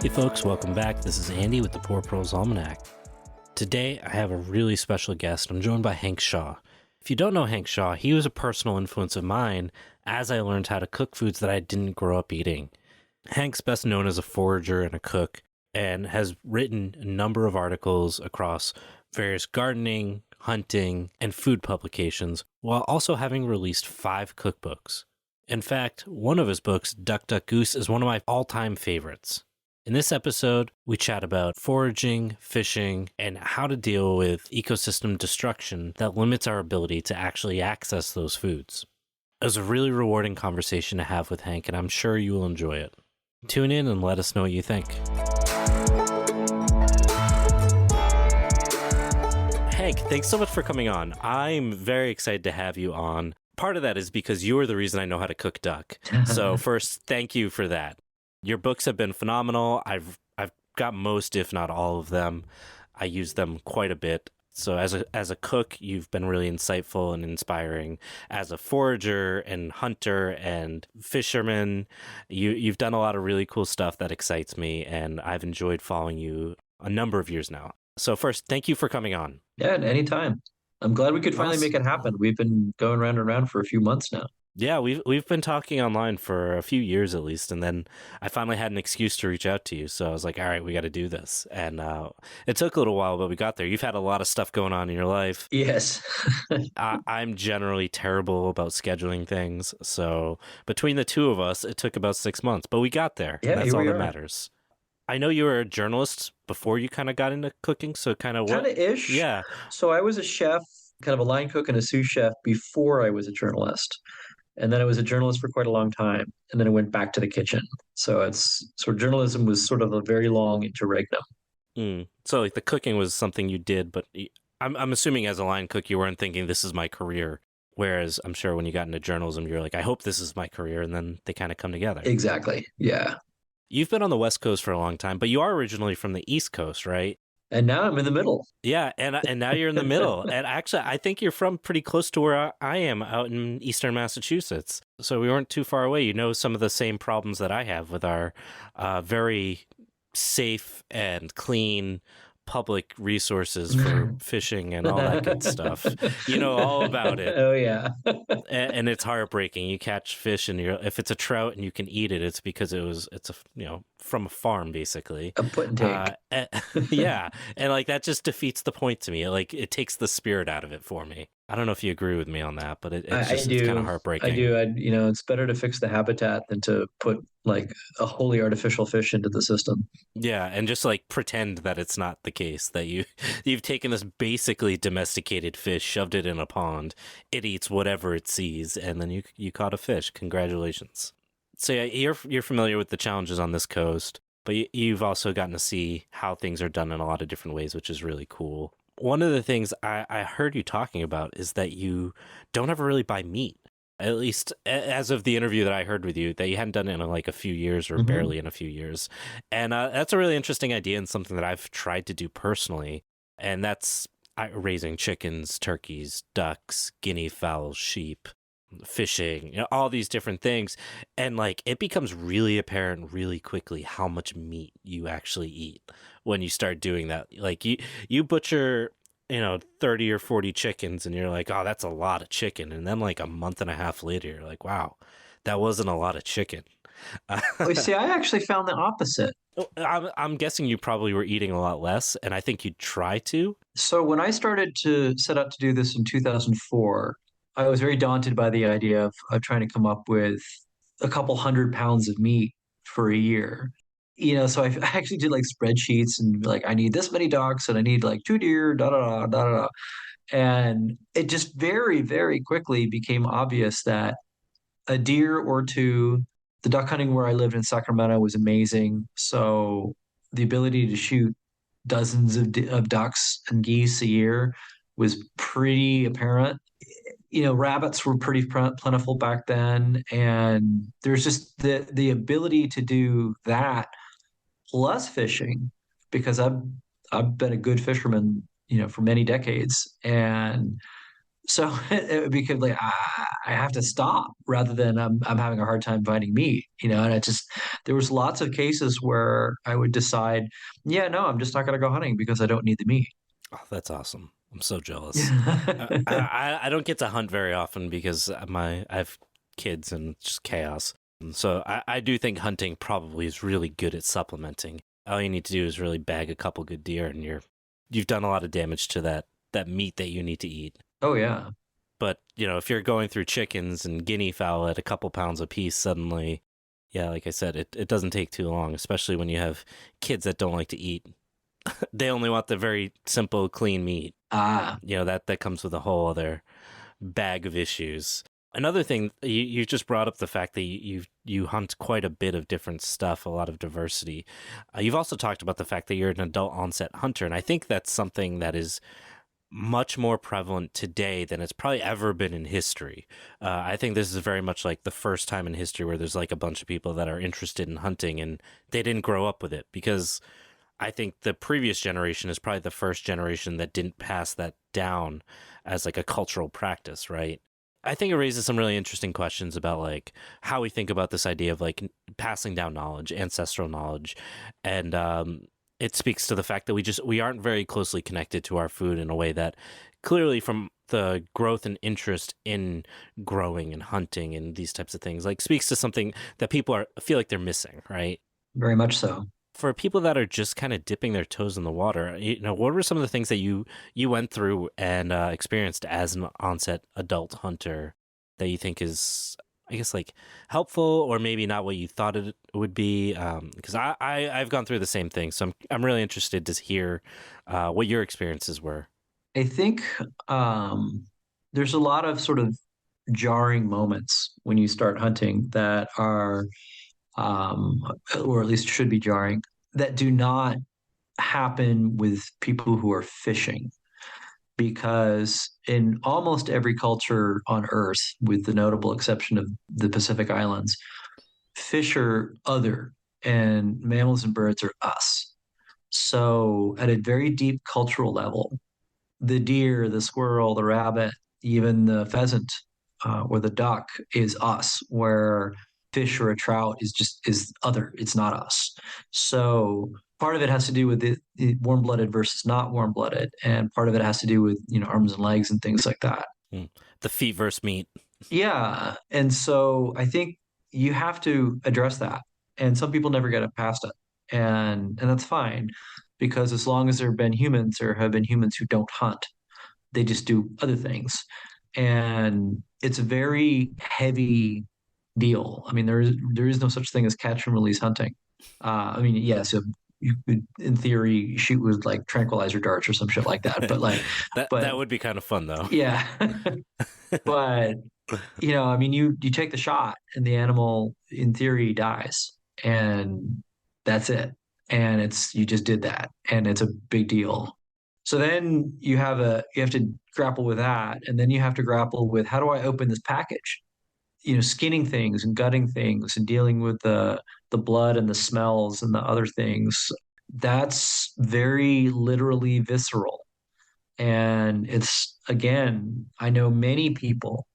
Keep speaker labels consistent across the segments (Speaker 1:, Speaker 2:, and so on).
Speaker 1: Hey folks, welcome back. This is Andy with the Poor Pro's Almanac. Today I have a really special guest. I'm joined by Hank Shaw. If you don't know Hank Shaw, he was a personal influence of mine as I learned how to cook foods that I didn't grow up eating. Hank's best known as a forager and a cook and has written a number of articles across various gardening, hunting, and food publications, while also having released 5 cookbooks. In fact, one of his books, Duck, Duck, Goose, is one of my all-time favorites. In this episode, we chat about foraging, fishing, and how to deal with ecosystem destruction that limits our ability to actually access those foods. It was a really rewarding conversation to have with Hank, and I'm sure you will enjoy it. Tune in and let us know what you think. Hank, thanks so much for coming on. I'm very excited to have you on. Part of that is because you are the reason I know how to cook duck. So first, thank you for that. Your books have been phenomenal. I've got most, if not all of them. I use them quite a bit. So as a cook, you've been really insightful and inspiring. As a forager and hunter and fisherman, you've done a lot of really cool stuff that excites me, and I've enjoyed following you a number of years now. So first, thank you for coming on.
Speaker 2: Yeah, at any time. I'm glad we could finally make it happen. We've been going round and round for a few months now.
Speaker 1: Yeah, we've been talking online for a few years at least, and then I finally had an excuse to reach out to you. So I was like, all right, we got to do this. And it took a little while, but we got there. You've had a lot of stuff going on in your life.
Speaker 2: Yes.
Speaker 1: I'm generally terrible about scheduling things. So between the two of us, it took about 6 months, but we got there.
Speaker 2: Yeah,
Speaker 1: That's
Speaker 2: here
Speaker 1: all
Speaker 2: we
Speaker 1: that
Speaker 2: are.
Speaker 1: matters. I know you were a journalist before you kind of got into cooking. So kind of what?
Speaker 2: Kind of ish.
Speaker 1: Yeah.
Speaker 2: So I was a chef, kind of a line cook and a sous chef before I was a journalist. And then I was a journalist for quite a long time. And then I went back to the kitchen. So journalism was sort of a very long interregnum.
Speaker 1: So like the cooking was something you did, but I'm assuming as a line cook, you weren't thinking this is my career. Whereas I'm sure when you got into journalism, you're like, I hope this is my career. And then they kind of come together.
Speaker 2: Exactly. Yeah.
Speaker 1: You've been on the West Coast for a long time, but you are originally from the East Coast, right?
Speaker 2: And now I'm in the middle.
Speaker 1: Yeah, and now you're in the middle. And actually, I think you're from pretty close to where I am out in eastern Massachusetts. So we weren't too far away. You know some of the same problems that I have with our very safe and clean public resources for fishing and all that good stuff. You know all about it.
Speaker 2: Oh, yeah.
Speaker 1: And it's heartbreaking. You catch fish and if it's a trout and you can eat it, it's because it's from a farm basically.
Speaker 2: A put and take.
Speaker 1: Yeah. And like that just defeats the point to me. Like it takes the spirit out of it for me. I don't know if you agree with me on that, but it's kind of heartbreaking.
Speaker 2: I do. It's better to fix the habitat than to put like a wholly artificial fish into the system.
Speaker 1: Yeah, and just like pretend that it's not the case that you've taken this basically domesticated fish, shoved it in a pond, it eats whatever it sees, and then you caught a fish. Congratulations. So yeah, you're familiar with the challenges on this coast, but you've also gotten to see how things are done in a lot of different ways, which is really cool. One of the things I heard you talking about is that you don't ever really buy meat. At least as of the interview that I heard with you, that you hadn't done it in like a few years or barely in a few years. And that's a really interesting idea and something that I've tried to do personally. And that's raising chickens, turkeys, ducks, guinea fowls, sheep, fishing, all these different things. And like it becomes really apparent really quickly how much meat you actually eat when you start doing that. Like you butcher 30 or 40 chickens and you're like, oh, that's a lot of chicken. And then like a month and a half later, you're like, wow, that wasn't a lot of chicken.
Speaker 2: Oh, see, I actually found the opposite.
Speaker 1: I'm guessing you probably were eating a lot less, and I think you'd try to.
Speaker 2: So when I started to set out to do this in 2004, I was very daunted by the idea of trying to come up with a couple 100 pounds of meat for a year. So I actually did like spreadsheets and like I need this many ducks and I need like 2 deer, da da da da da. And it just very, very quickly became obvious that a deer or two, the duck hunting where I lived in Sacramento was amazing. So the ability to shoot dozens of ducks and geese a year was pretty apparent. Rabbits were pretty plentiful back then, and there's just the ability to do that plus fishing because I've been a good fisherman, for many decades, and So it became like I have to stop rather than I'm having a hard time finding meat, and I just there was lots of cases where I would decide, yeah, no, I'm just not going to go hunting because I don't need the meat.
Speaker 1: Oh, that's awesome. I'm so jealous. I don't get to hunt very often because I have kids and it's just chaos. And so I do think hunting probably is really good at supplementing. All you need to do is really bag a couple good deer, and you've done a lot of damage to that meat that you need to eat.
Speaker 2: Oh yeah.
Speaker 1: But if you're going through chickens and guinea fowl at a couple pounds a piece, suddenly, yeah, like I said, it doesn't take too long, especially when you have kids that don't like to eat. They only want the very simple, clean meat.
Speaker 2: Ah,
Speaker 1: That comes with a whole other bag of issues. Another thing, you just brought up the fact that you hunt quite a bit of different stuff, a lot of diversity. You've also talked about the fact that you're an adult onset hunter, and I think that's something that is much more prevalent today than it's probably ever been in history. I think this is very much like the first time in history where there's like a bunch of people that are interested in hunting and they didn't grow up with it, because I think the previous generation is probably the first generation that didn't pass that down as like a cultural practice, right? I think it raises some really interesting questions about like how we think about this idea of like passing down knowledge, ancestral knowledge, and it speaks to the fact that we aren't very closely connected to our food in a way that clearly from the growth and interest in growing and hunting and these types of things like speaks to something that feel like they're missing, right?
Speaker 2: very much so.
Speaker 1: For people that are just kind of dipping their toes in the water, what were some of the things that you went through and experienced as an onset adult hunter that you think is, I guess, like helpful or maybe not what you thought it would be? Because I've gone through the same thing, so I'm really interested to hear what your experiences were.
Speaker 2: I think there's a lot of sort of jarring moments when you start hunting that are, um, or at least should be jarring, that do not happen with people who are fishing. Because in almost every culture on Earth, with the notable exception of the Pacific Islands, fish are other and mammals and birds are us. So, at a very deep cultural level, the deer, the squirrel, the rabbit, even the pheasant or the duck is us, where fish or a trout is other. It's not us. So part of it has to do with the warm-blooded versus not warm-blooded, and part of it has to do with arms and legs and things like that.
Speaker 1: Mm. The feet versus meat.
Speaker 2: Yeah, and so I think you have to address that, and some people never get it past it, and that's fine because as long as there have been humans, there have been humans who don't hunt, they just do other things. And it's a very heavy deal. I mean, there is no such thing as catch and release hunting. I mean, yes, you could, in theory, shoot with like tranquilizer darts or some shit like that. But like, but
Speaker 1: That would be kind of fun though.
Speaker 2: yeah, but I mean, you take the shot and the animal, in theory, dies, and that's it. And you just did that, and it's a big deal. So then you have to grapple with that, and then you have to grapple with how do I open this package? Skinning things and gutting things and dealing with the blood and the smells and the other things. That's very literally visceral. And it's, again, I know many people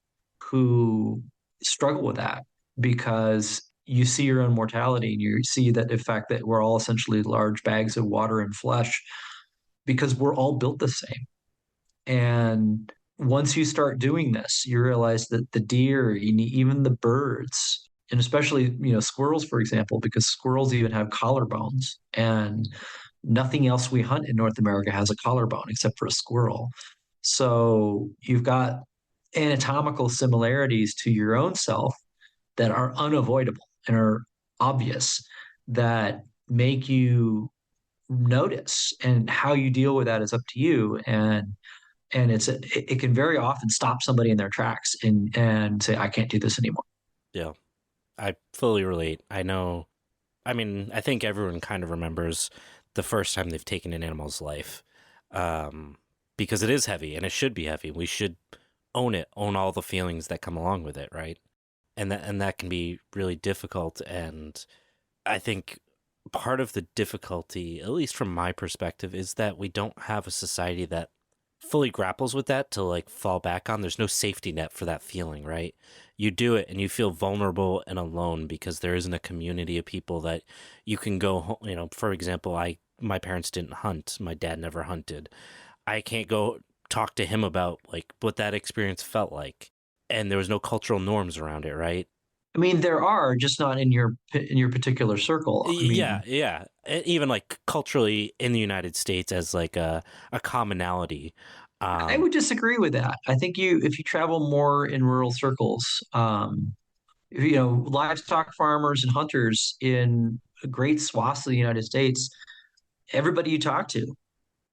Speaker 2: who struggle with that because you see your own mortality and you see that the fact that we're all essentially large bags of water and flesh because we're all built the same. And once you start doing this, you realize that the deer, even the birds, and especially, squirrels, for example, because squirrels even have collarbones. And nothing else we hunt in North America has a collarbone except for a squirrel. So you've got anatomical similarities to your own self that are unavoidable and are obvious that make you notice, and how you deal with that is up to you. And it can very often stop somebody in their tracks and say, I can't do this anymore.
Speaker 1: Yeah, I fully relate. I know. I mean, I think everyone kind of remembers the first time they've taken an animal's life, because it is heavy and it should be heavy. We should own it, own all the feelings that come along with it, right? And that can be really difficult. And I think part of the difficulty, at least from my perspective, is that we don't have a society that fully grapples with that to like fall back on. There's no safety net for that feeling, right? You do it and you feel vulnerable and alone because there isn't a community of people that you can go home. You know, for example, my parents didn't hunt. My dad never hunted. I can't go talk to him about like what that experience felt like. And there was no cultural norms around it, right?
Speaker 2: I mean, there are just not in your particular circle. I
Speaker 1: Yeah,
Speaker 2: mean,
Speaker 1: yeah. Even like culturally in the United States as like a commonality.
Speaker 2: I
Speaker 1: Um,
Speaker 2: would disagree with that. I think if you travel more in rural circles, livestock farmers and hunters in great swaths of the United States, everybody you talk to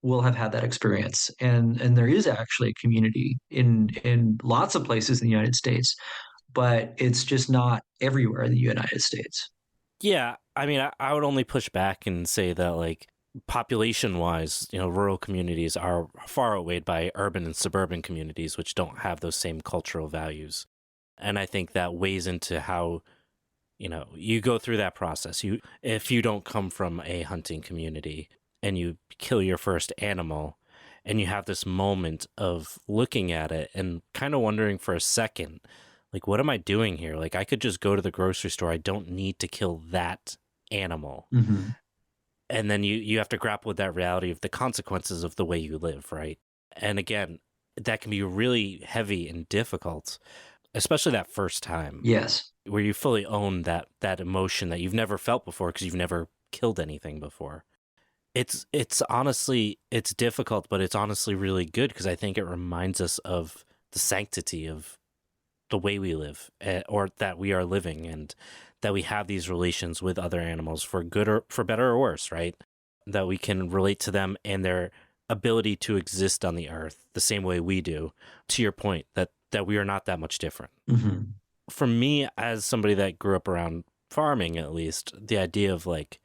Speaker 2: will have had that experience, and there is actually a community in lots of places in the United States, but it's just not everywhere in the United States.
Speaker 1: yeah, I mean, I would only push back and say that like population wise, you know, rural communities are far outweighed by urban and suburban communities, which don't have those same cultural values. And I think that weighs into how, you know, you go through that process. If you don't come from a hunting community and you kill your first animal and you have this moment of looking at it and kind of wondering for a second, like, what am I doing here? Like, I could just go to the grocery store. I don't need to kill that animal.
Speaker 2: Mm-hmm.
Speaker 1: And then you have to grapple with that reality of the consequences of the way you live, right? And again, that can be really heavy and difficult, especially that first time
Speaker 2: Yes.
Speaker 1: where you fully own that emotion that you've never felt before because you've never killed anything before. It's honestly it's difficult, but it's honestly really good because I think it reminds us of the sanctity of the way we live, or that we are living, and that we have these relations with other animals for good or for better or worse, right? That we can relate to them and their ability to exist on the earth the same way we do. To your point, that we are not that much different.
Speaker 2: Mm-hmm.
Speaker 1: For me, as somebody that grew up around farming, at least, the idea of like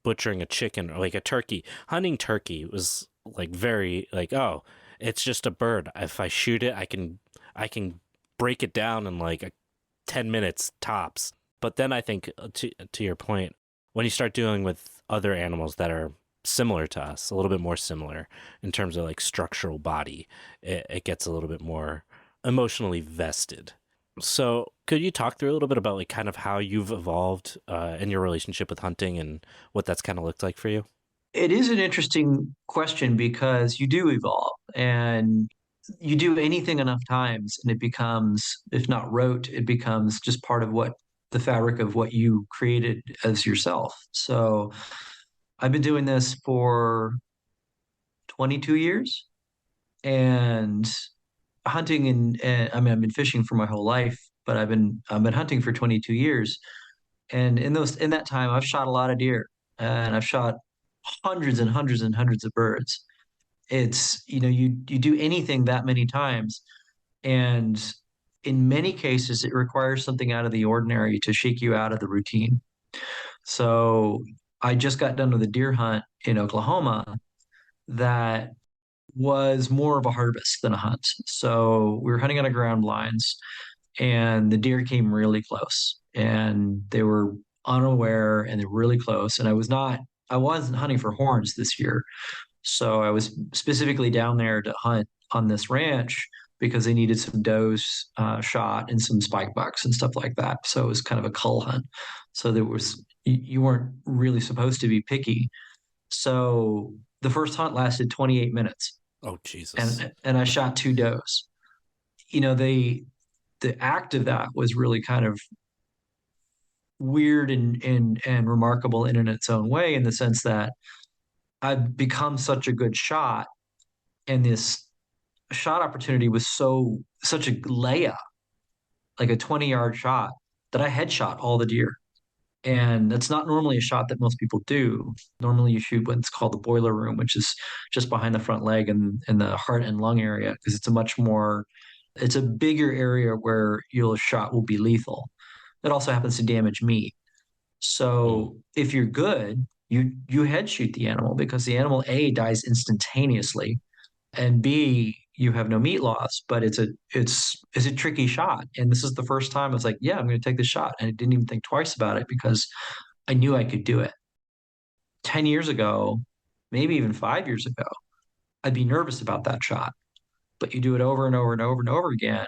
Speaker 1: butchering a chicken or like a turkey, hunting turkey was like very like, oh, it's just a bird. If I shoot it, I can break it down in like 10 minutes tops. But then I think to your point, when you start dealing with other animals that are similar to us, a little bit more similar in terms of like structural body, it gets a little bit more emotionally vested. So, could you talk through a little bit about like kind of how you've evolved in your relationship with hunting and what that's kind of looked like for you?
Speaker 2: It is an interesting question because you do evolve and you do anything enough times and it becomes, if not rote, it becomes just part of what the fabric of what you created as yourself. So I've been doing this for 22 years and hunting and I mean I've been fishing for my whole life, but I've been hunting for 22 years. And in that time I've shot a lot of deer and I've shot hundreds and hundreds and hundreds of birds. It's, you do anything that many times, and in many cases, it requires something out of the ordinary to shake you out of the routine. So I just got done with a deer hunt in Oklahoma that was more of a harvest than a hunt. So we were hunting on a ground blinds, and the deer came really close, and they were unaware, and they're really close. And I wasn't hunting for horns this year. So I was specifically down there to hunt on this ranch because they needed some does shot and some spike bucks and stuff like that. So it was kind of a cull hunt. So you weren't really supposed to be picky. So the first hunt lasted 28 minutes,
Speaker 1: Oh, Jesus.
Speaker 2: and I shot two does. You know, the act of that was really kind of weird and remarkable in its own way, in the sense that I've become such a good shot, and this shot opportunity was such a layup, like a 20-yard shot, that I headshot all the deer. And that's not normally a shot that most people do. Normally you shoot what's called the boiler room, which is just behind the front leg and the heart and lung area, because it's a bigger area where your shot will be lethal. It also happens to damage meat.
Speaker 1: Mm.
Speaker 2: So if you're good, you head shoot the animal, because the animal A dies instantaneously, and B, you have no meat loss, but it's a tricky shot. And this is the first time I was like, yeah, I'm going to take the shot, and I didn't even think twice about it because I knew I could do it. 10 years ago, maybe even 5 years ago, I'd be nervous about that shot. But you do it over and over and over and over again.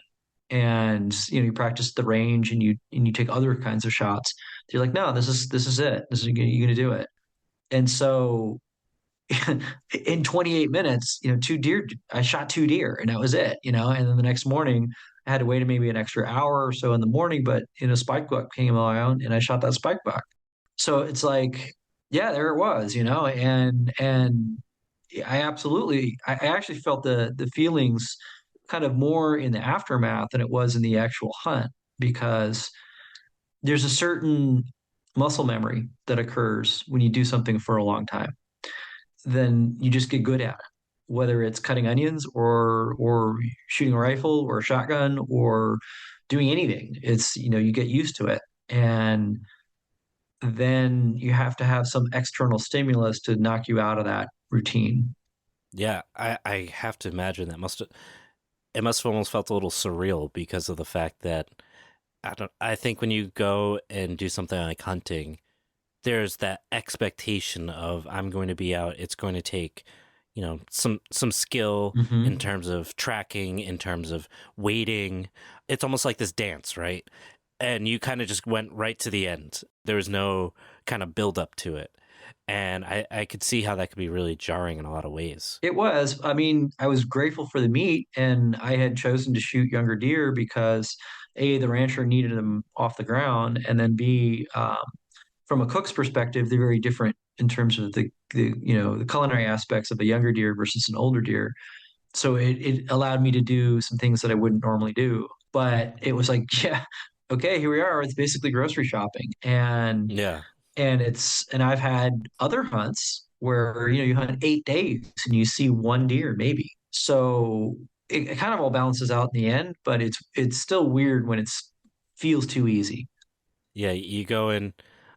Speaker 2: And you practice the range and you take other kinds of shots. You're like, no, this is it. This is you're gonna do it. And so in 28 minutes, two deer, I shot two deer and that was it, and then the next morning I had to wait maybe an extra hour or so in the morning, but spike buck came along and I shot that spike buck. So it's like, yeah, there it was, and I actually felt the feelings kind of more in the aftermath than it was in the actual hunt because there's a certain muscle memory that occurs when you do something for a long time. Then you just get good at it, whether it's cutting onions or shooting a rifle or a shotgun or doing anything. It's you get used to it, and then you have to have some external stimulus to knock you out of that routine.
Speaker 1: Yeah, I have to imagine it must have almost felt a little surreal because of the fact that I think when you go and do something like hunting, there's that expectation of I'm going to be out. It's going to take, some skill in
Speaker 2: Mm-hmm.
Speaker 1: terms of tracking, in terms of waiting. It's almost like this dance, right? And you kind of just went right to the end. There was no kind of build up to it. And I could see how that could be really jarring in a lot of ways.
Speaker 2: It was. I mean, I was grateful for the meat, and I had chosen to shoot younger deer because A, the rancher needed them off the ground, and then B, from a cook's perspective, they're very different in terms of the culinary aspects of a younger deer versus an older deer. So it allowed me to do some things that I wouldn't normally do. But it was like, yeah, okay, here we are. It's basically grocery shopping,
Speaker 1: Yeah.
Speaker 2: and I've had other hunts where you hunt 8 days and you see one deer maybe. So it kind of all balances out in the end, but it's still weird when it feels too easy.
Speaker 1: Yeah, you go in.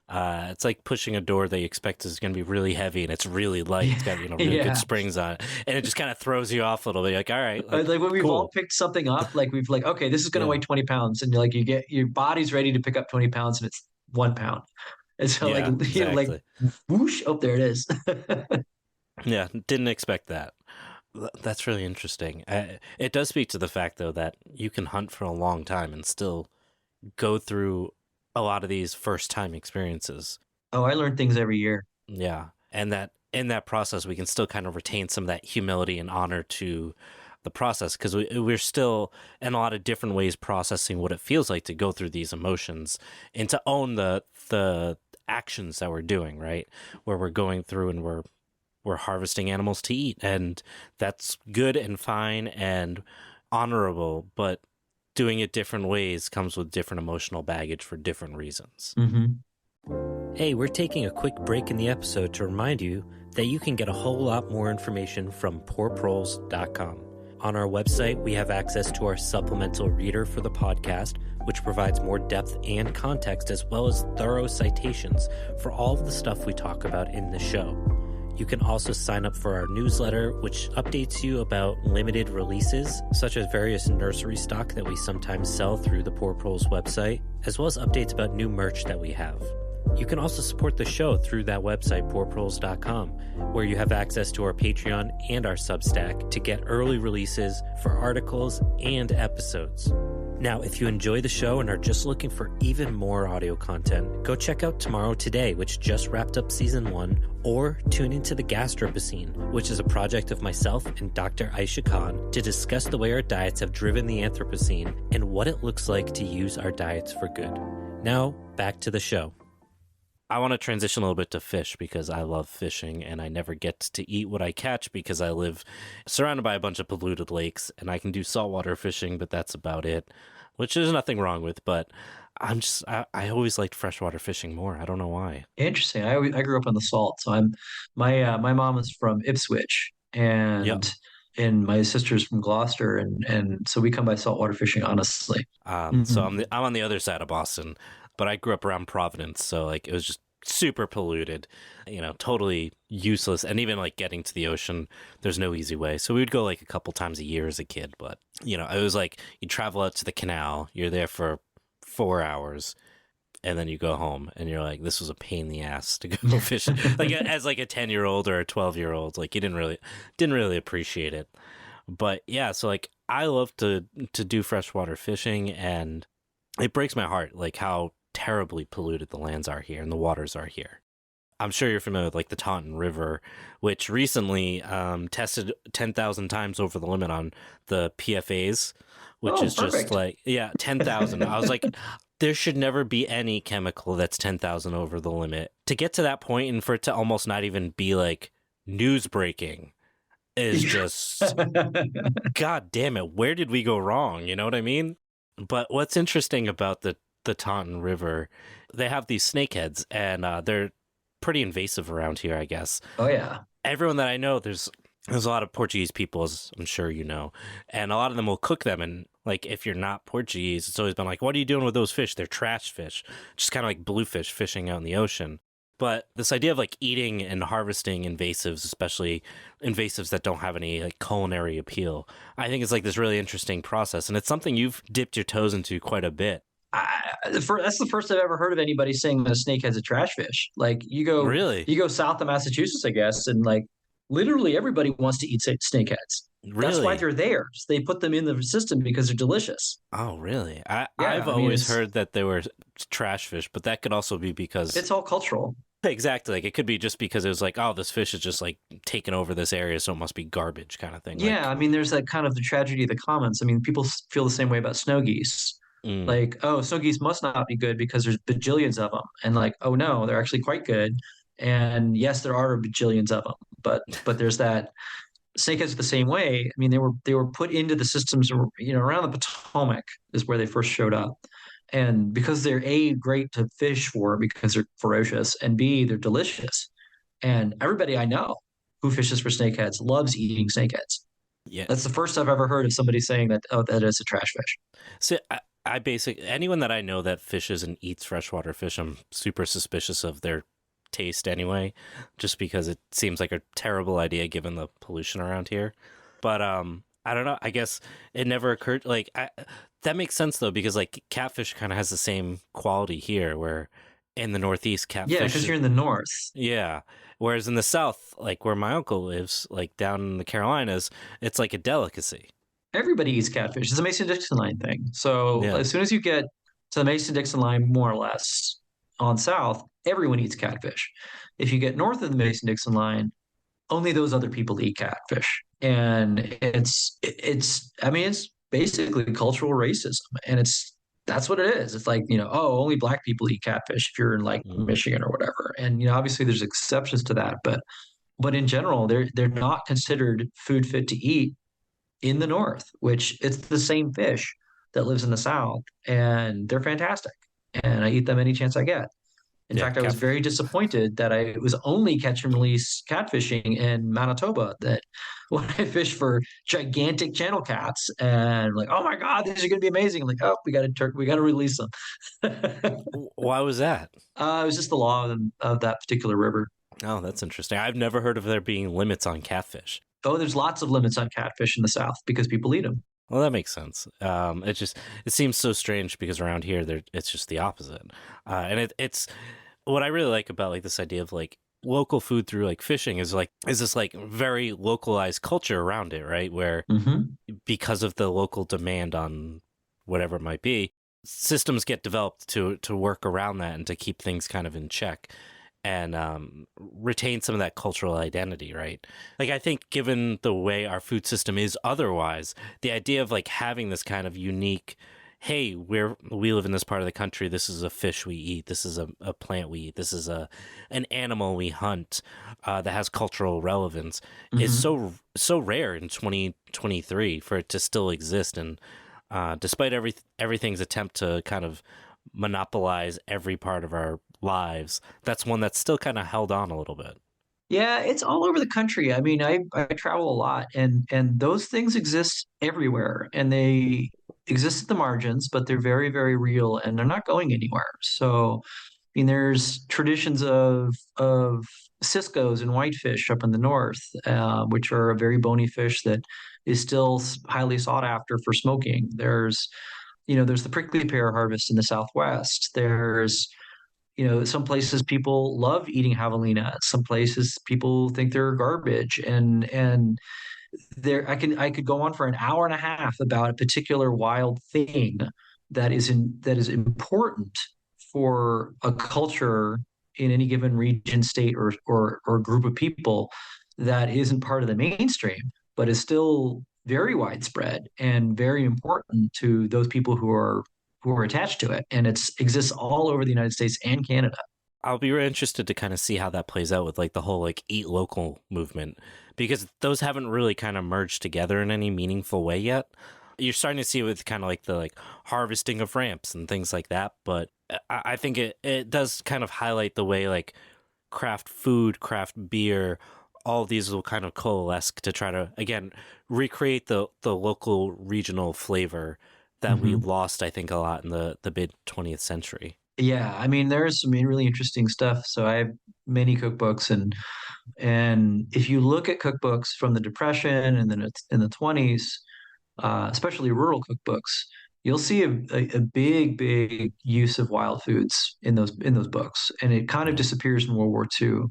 Speaker 1: It's like pushing a door that you expect is going to be really heavy, and it's really light. It's got really good
Speaker 2: Yeah.
Speaker 1: springs on it, and it just kind of throws you off a little bit. You're like, all right, like
Speaker 2: Like when we've all
Speaker 1: cool,
Speaker 2: picked something up, like we've like, okay, this is going to
Speaker 1: yeah,
Speaker 2: weigh 20 pounds. And you're like, you get your body's ready to pick up 20 pounds and it's 1 pound. And so like,
Speaker 1: yeah,
Speaker 2: like
Speaker 1: exactly.
Speaker 2: whoosh, oh, there it is.
Speaker 1: Yeah, didn't expect that. That's really interesting. It does speak to the fact, though, that you can hunt for a long time and still go through a lot of these first time experiences.
Speaker 2: Oh, I learn things every year.
Speaker 1: Yeah. And that in that process, we can still kind of retain some of that humility and honor to the process because we're still in a lot of different ways processing what it feels like to go through these emotions and to own the actions that we're doing, right? Where we're going through and we're harvesting animals to eat. And that's good and fine and honorable, but doing it different ways comes with different emotional baggage for different reasons.
Speaker 2: Mm-hmm.
Speaker 1: Hey, we're taking a quick break in the episode to remind you that you can get a whole lot more information from poorproles.com. On our website, we have access to our supplemental reader for the podcast, which provides more depth and context as well as thorough citations for all of the stuff we talk about in the show. You can also sign up for our newsletter, which updates you about limited releases, such as various nursery stock that we sometimes sell through the Poor Proles website, as well as updates about new merch that we have. You can also support the show through that website, poorproles.com, where you have access to our Patreon and our Substack to get early releases for articles and episodes. Now, if you enjoy the show and are just looking for even more audio content, go check out Tomorrow Today, which just wrapped up season 1, or tune into the Gastropocene, which is a project of myself and Dr. Aisha Khan to discuss the way our diets have driven the Anthropocene and what it looks like to use our diets for good. Now, back to the show. I want to transition a little bit to fish because I love fishing and I never get to eat what I catch because I live surrounded by a bunch of polluted lakes and I can do saltwater fishing, but that's about it, which there's nothing wrong with. But I always liked freshwater fishing more. I don't know why.
Speaker 2: Interesting. I grew up on the Salt, so my mom is from Ipswich,
Speaker 1: Yep.
Speaker 2: and my sister's from Gloucester, and so we come by saltwater fishing honestly.
Speaker 1: So
Speaker 2: Hmm.
Speaker 1: I'm on the other side of Boston, but I grew up around Providence, so like it was just super polluted, totally useless. And even like getting to the ocean, there's no easy way. So we would go like a couple times a year as a kid, but it was like you travel out to the canal, you're there for 4 hours, and then you go home and you're like, this was a pain in the ass to go fishing. Like as like a 10-year-old or a 12-year-old, like you didn't really appreciate it. But yeah, so like I love to do freshwater fishing, and it breaks my heart like how terribly polluted the lands are here and the waters are here. I'm sure you're familiar with like the Taunton River, which recently tested 10,000 times over the limit on the PFAs, which
Speaker 2: Oh,
Speaker 1: is just
Speaker 2: perfect.
Speaker 1: like, yeah, 10,000. I was like, there should never be any chemical that's 10,000 over the limit. To get to that point and for it to almost not even be like news breaking is just, God damn it, where did we go wrong? You know what I mean? But what's interesting about the Taunton River, they have these snakeheads, and they're pretty invasive around here, I guess.
Speaker 2: Oh yeah.
Speaker 1: Everyone that I know, there's a lot of Portuguese people, as I'm sure you know, and a lot of them will cook them. And like, if you're not Portuguese, it's always been like, what are you doing with those fish? They're trash fish, just kind of like bluefish fishing out in the ocean. But this idea of like eating and harvesting invasives, especially invasives that don't have any like culinary appeal, I think it's like this really interesting process, and it's something you've dipped your toes into quite a bit.
Speaker 2: That's the first I've ever heard of anybody saying that a snakehead's a trash fish. Like
Speaker 1: Really,
Speaker 2: you go south of Massachusetts, I guess, and like literally everybody wants to eat snakeheads. That's why
Speaker 1: really.
Speaker 2: they're there. They put them in the system because they're delicious.
Speaker 1: Oh, really? I've
Speaker 2: Yeah, I mean
Speaker 1: always heard that they were trash fish, but that could also be because
Speaker 2: it's all cultural.
Speaker 1: exactly, like it could be just because it was like, oh, this fish is just like taking over this area, so it must be garbage kind of thing.
Speaker 2: Yeah,
Speaker 1: Like,
Speaker 2: I mean, there's that kind of the tragedy of the commons. I mean, people feel the same way about snow geese.
Speaker 1: mm,
Speaker 2: Like, oh, snow geese must not be good because there's bajillions of them. And like, oh no, they're actually quite good. And yes, there are bajillions of them, but there's that snakeheads the same way. I mean, they were put into the systems, around the Potomac is where they first showed up. And because they're A, great to fish for because they're ferocious, and B, they're delicious. And everybody I know who fishes for snakeheads loves eating snakeheads.
Speaker 1: yeah.
Speaker 2: That's the first I've ever heard of somebody saying that, oh, that is a trash fish.
Speaker 1: So I basically anyone that I know that fishes and eats freshwater fish, I'm super suspicious of their taste anyway, just because it seems like a terrible idea given the pollution around here. But I don't know. I guess it never occurred. Like that makes sense though, because like catfish kind of has the same quality here, where in the Northeast,
Speaker 2: Yeah,
Speaker 1: catfish,
Speaker 2: because you're in the north.
Speaker 1: yeah. Whereas in the South, like where my uncle lives, like down in the Carolinas, it's like a delicacy.
Speaker 2: Everybody eats catfish. It's a Mason-Dixon line thing. So
Speaker 1: Yeah.
Speaker 2: as soon as you get to the Mason-Dixon line, more or less, on south, everyone eats catfish. If you get north of the Mason-Dixon line, only those other people eat catfish. And it's I mean, it's basically cultural racism. And that's what it is. It's like, oh, only black people eat catfish if you're in like
Speaker 1: Mm.
Speaker 2: Michigan or whatever. And obviously there's exceptions to that, but in general, they're not considered food fit to eat in the north, which it's the same fish that lives in the south, and they're fantastic. And I eat them any chance I get. In
Speaker 1: Yeah.
Speaker 2: fact, I was very disappointed that I was only catch and release catfishing in Manitoba. That when I fish for gigantic channel cats, and like, oh my god, these are going to be amazing. I'm like, oh, we got to release them.
Speaker 1: Why was that?
Speaker 2: It was just the law of that particular river.
Speaker 1: Oh, that's interesting. I've never heard of there being limits on catfish.
Speaker 2: Oh, there's lots of limits on catfish in the south because people eat them.
Speaker 1: Well, that makes sense. It seems so strange because around here, it's just the opposite. And it's what I really like about like this idea of like local food through like fishing is this like very localized culture around it, right? Where
Speaker 2: Mm-hmm.
Speaker 1: because of the local demand on whatever it might be, systems get developed to work around that and to keep things kind of in check and retain some of that cultural identity, right? Like I think given the way our food system is otherwise, the idea of like having this kind of unique, hey, we live in this part of the country, this is a fish we eat, this is a plant we eat, this is an animal we hunt that has cultural relevance is
Speaker 2: Mm-hmm.
Speaker 1: so rare in 2023 for it to still exist. And despite everything's attempt to kind of monopolize every part of our lives, that's one that's still kind of held on a little bit.
Speaker 2: Yeah, it's all over the country. I mean, I travel a lot, and those things exist everywhere, and they exist at the margins, but they're very, very real, and they're not going anywhere. So, I mean, there's traditions of ciscos and whitefish up in the north, which are a very bony fish that is still highly sought after for smoking. There's there's the prickly pear harvest in the Southwest. There's, some places people love eating javelina. Some places people think they're garbage. And there, I could go on for an hour and a half about a particular wild thing that is important for a culture in any given region, state, or group of people that isn't part of the mainstream, but is still very widespread and very important to those people who are attached to it. And it exists all over the United States and Canada.
Speaker 1: I'll be really interested to kind of see how that plays out with like the whole like eat local movement, because those haven't really kind of merged together in any meaningful way yet. You're starting to see it with kind of like the like harvesting of ramps and things like that, but I think it does kind of highlight the way like craft food, craft beer, all of these will kind of coalesce to try to again recreate the local regional flavor that we
Speaker 2: Mhm.
Speaker 1: lost, I think, a lot in the mid 20th century.
Speaker 2: Yeah, I mean, there's some really interesting stuff. So I have many cookbooks, and if you look at cookbooks from the Depression and then it's in the 20s, especially rural cookbooks, you'll see a big, big use of wild foods in those books, and it kind of
Speaker 1: Yeah.
Speaker 2: disappears in World War II,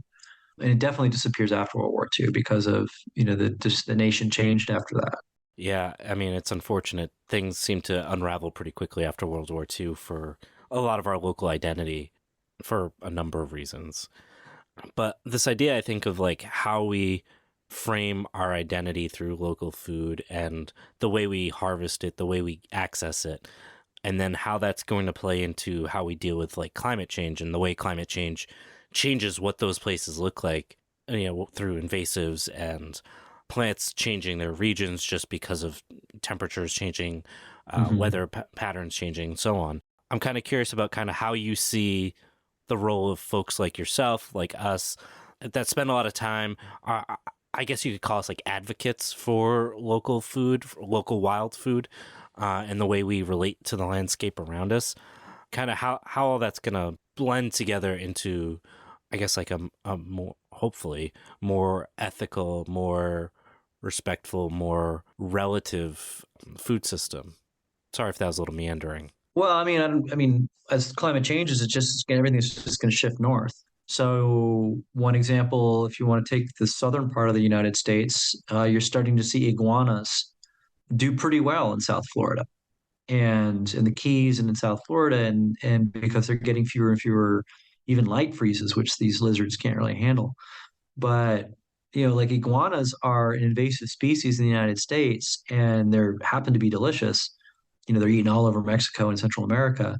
Speaker 2: and it definitely disappears after World War II because of the nation changed after that.
Speaker 1: Yeah, I mean, it's unfortunate. Things seem to unravel pretty quickly after World War II for a lot of our local identity for a number of reasons. But this idea, I think, of like how we frame our identity through local food and the way we harvest it, the way we access it, and then how that's going to play into how we deal with like climate change and the way climate change changes what those places look like, through invasives and plants changing their regions just because of temperatures changing,
Speaker 2: Hmm.
Speaker 1: weather patterns changing, so on. I'm kind of curious about kind of how you see the role of folks like yourself, like us, that spend a lot of time. I guess you could call us like advocates for local food, for local wild food, and the way we relate to the landscape around us. Kind of how all that's gonna blend together into, I guess, like a more hopefully more ethical, more respectful, more relative food system. Sorry if that was a little meandering.
Speaker 2: Well, I mean, as climate changes, everything's just going to shift north. So, one example, if you want to take the southern part of the United States, you're starting to see iguanas do pretty well in South Florida and in the Keys and in South Florida, and because they're getting fewer and fewer even light freezes, which these lizards can't really handle. But like iguanas are an invasive species in the United States, and they're happen to be delicious. They're eaten all over Mexico and Central America.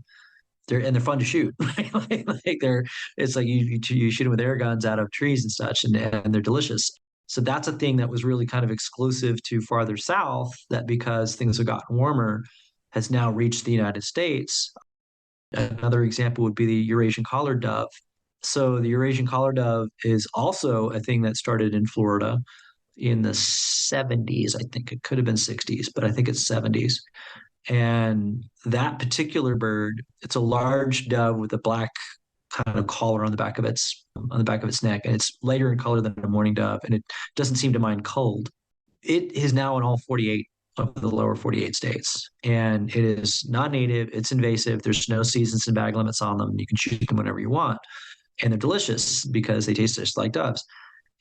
Speaker 2: They're fun to shoot. Like they're it's like you shoot them with air guns out of trees and such, and they're delicious. So that's a thing that was really kind of exclusive to farther south. That because things have gotten warmer, has now reached the United States. Another example would be the Eurasian collared dove. So the Eurasian collared dove is also a thing that started in Florida in the 70s. I think it could have been 60s, but I think it's 70s. And that particular bird, it's a large dove with a black kind of collar on the back of its neck, and it's lighter in color than a mourning dove, and it doesn't seem to mind cold. It is now in all 48 of the lower 48 states, and it is not native. It's invasive. There's no seasons and bag limits on them. You can shoot them whenever you want, and they're delicious because they taste just like doves.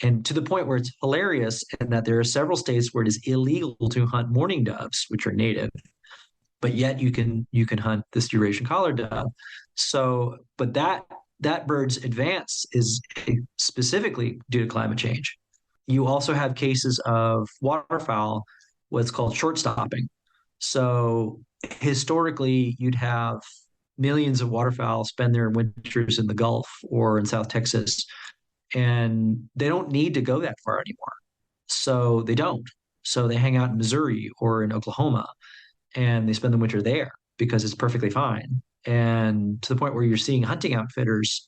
Speaker 2: And to the point where it's hilarious, in that there are several states where it is illegal to hunt mourning doves, which are native, but yet you can hunt this Eurasian collared dove. So, but that bird's advance is specifically due to climate change. You also have cases of waterfowl, what's called short stopping. So historically, you'd have millions of waterfowl spend their winters in the Gulf or in South Texas, and they don't need to go that far anymore. So they don't. So they hang out in Missouri or in Oklahoma, and they spend the winter there because it's perfectly fine. And to the point where you're seeing hunting outfitters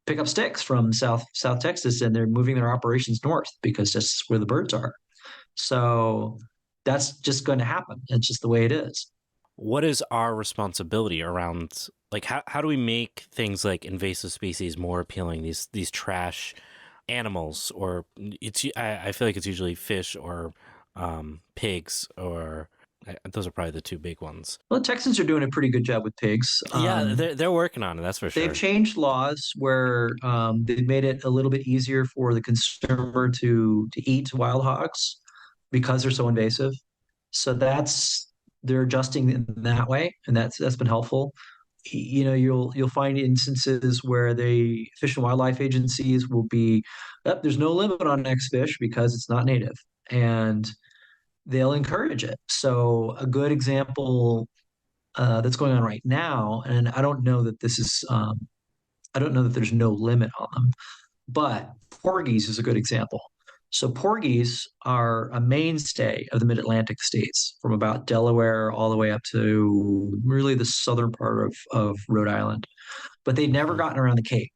Speaker 2: pick up sticks from South Texas, and they're moving their operations north because that's where the birds are. So that's just going to happen. It's just the way it is.
Speaker 1: What is our responsibility around like how do we make things like invasive species more appealing? These trash animals, or I feel like it's usually fish or pigs or Those are probably the two big ones.
Speaker 2: Well, the Texans are doing a pretty good job with pigs.
Speaker 1: Yeah, they're working on it. That's for
Speaker 2: They've
Speaker 1: sure.
Speaker 2: changed laws where they've made it a little bit easier for the consumer to eat wild hogs because they're so invasive. So they're adjusting in that way, and that's been helpful. You know, you'll find instances where the Fish and Wildlife agencies will be, oh, there's no limit on X fish because it's not native, and they'll encourage it. So a good example that's going on right now, and I don't know that this is I don't know that there's no limit on them, but porgies is a good example. So porgies are a mainstay of the mid-Atlantic states, from about Delaware all the way up to really the southern part of Rhode Island. But they'd never
Speaker 1: Hmm.
Speaker 2: gotten around the Cape,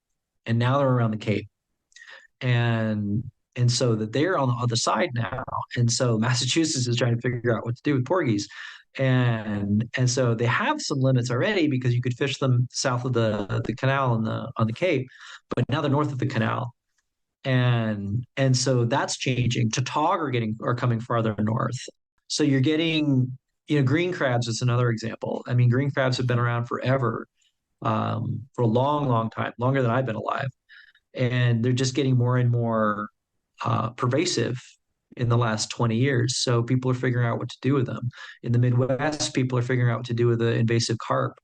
Speaker 2: and now they're around the Cape, and so that they're on the other side now, and so Massachusetts is trying to figure out what to do with porgies, and so they have some limits already because you could fish them south of the canal on the Cape, but now they're north of the canal, and so that's changing. Tautog are coming farther north. So you're getting, you know, green crabs is another example. I mean, green crabs have been around forever, for a long, long time, longer than I've been alive, and they're just getting more and more pervasive in the last 20 years. So people are figuring out what to do with them. In the Midwest, people are figuring out what to do with the invasive carp,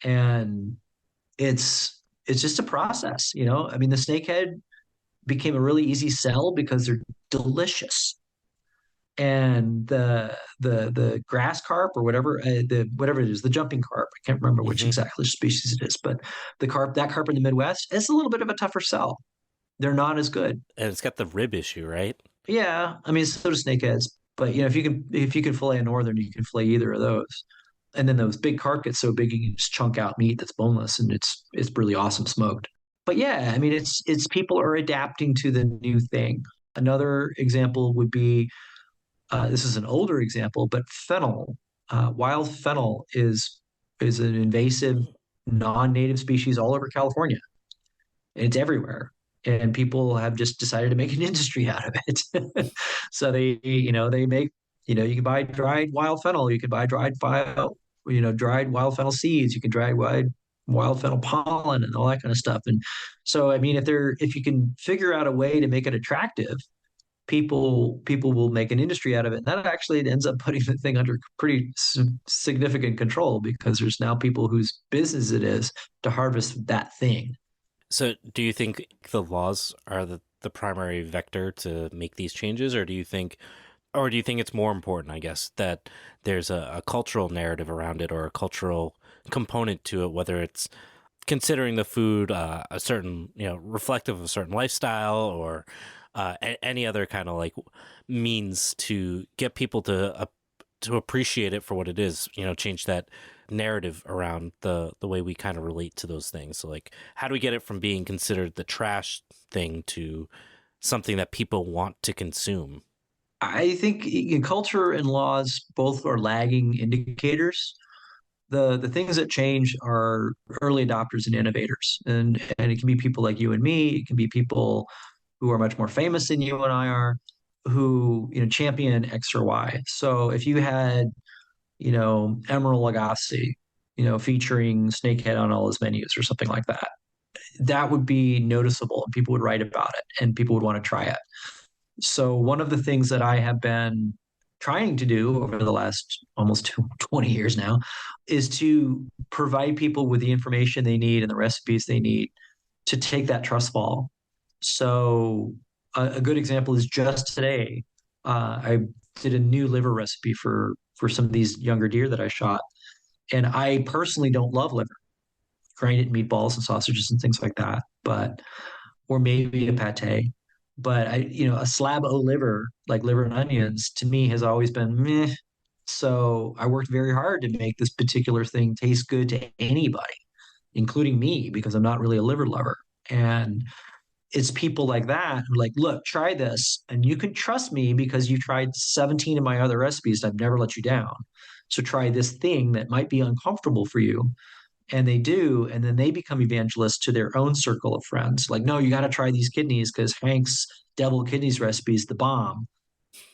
Speaker 2: and it's just a process, you know. I mean, the snakehead became a really easy sell because they're delicious. And the grass carp or whatever the whatever it is, the jumping carp, I can't remember which
Speaker 1: Hmm.
Speaker 2: exactly species it is, but that carp in the Midwest, it's a little bit of a tougher sell. They're not as good.
Speaker 1: And it's got the rib issue, right?
Speaker 2: Yeah, I mean, so do snakeheads, but you know, if you can fillet a northern, you can fillet either of those. And then those big carp get so big you can just chunk out meat that's boneless, and it's really awesome smoked. But yeah, I mean, it's people are adapting to the new thing. Another example would be, this is an older example, but fennel. Wild fennel is an invasive non-native species all over California. It's everywhere. And people have just decided to make an industry out of it. So they make, you can buy dried wild fennel, you can buy dried wild fennel seeds, you can dry wild fennel pollen and all that kind of stuff. And so, I mean, if you can figure out a way to make it attractive, people will make an industry out of it. And that actually ends up putting the thing under pretty significant control because there's now people whose business it is to harvest that thing.
Speaker 1: So, do you think the laws are the primary vector to make these changes, or do you think it's more important, I guess, that there's a cultural narrative around it or a cultural component to it, whether it's considering the food a certain, reflective of a certain lifestyle or any other kind of like means to get people to appreciate it for what it is, change that narrative around the way we kind of relate to those things. So like, how do we get it from being considered the trash thing to something that people want to consume?
Speaker 2: I think culture and laws both are lagging indicators. The things that change are early adopters and innovators, and it can be people like you and me. It can be people who are much more famous than you and I are, who champion X or Y. So if you had Emeril Lagasse, featuring Snakehead on all his menus or something like that, that would be noticeable and people would write about it and people would want to try it. So one of the things that I have been trying to do over the last almost 20 years now is to provide people with the information they need and the recipes they need to take that trust fall. So a good example is just today, I did a new liver recipe for some of these younger deer that I shot. And I personally don't love liver, grind it in meatballs and sausages and things like that. But or maybe a pate. But a slab o liver, like liver and onions, to me has always been meh. So I worked very hard to make this particular thing taste good to anybody, including me, because I'm not really a liver lover. And it's people like that who are like, look, try this. And you can trust me because you tried 17 of my other recipes. And I've never let you down. So try this thing that might be uncomfortable for you, and they do, and then they become evangelists to their own circle of friends, like, no, you got to try these kidneys because Hank's devil kidneys recipe is the bomb,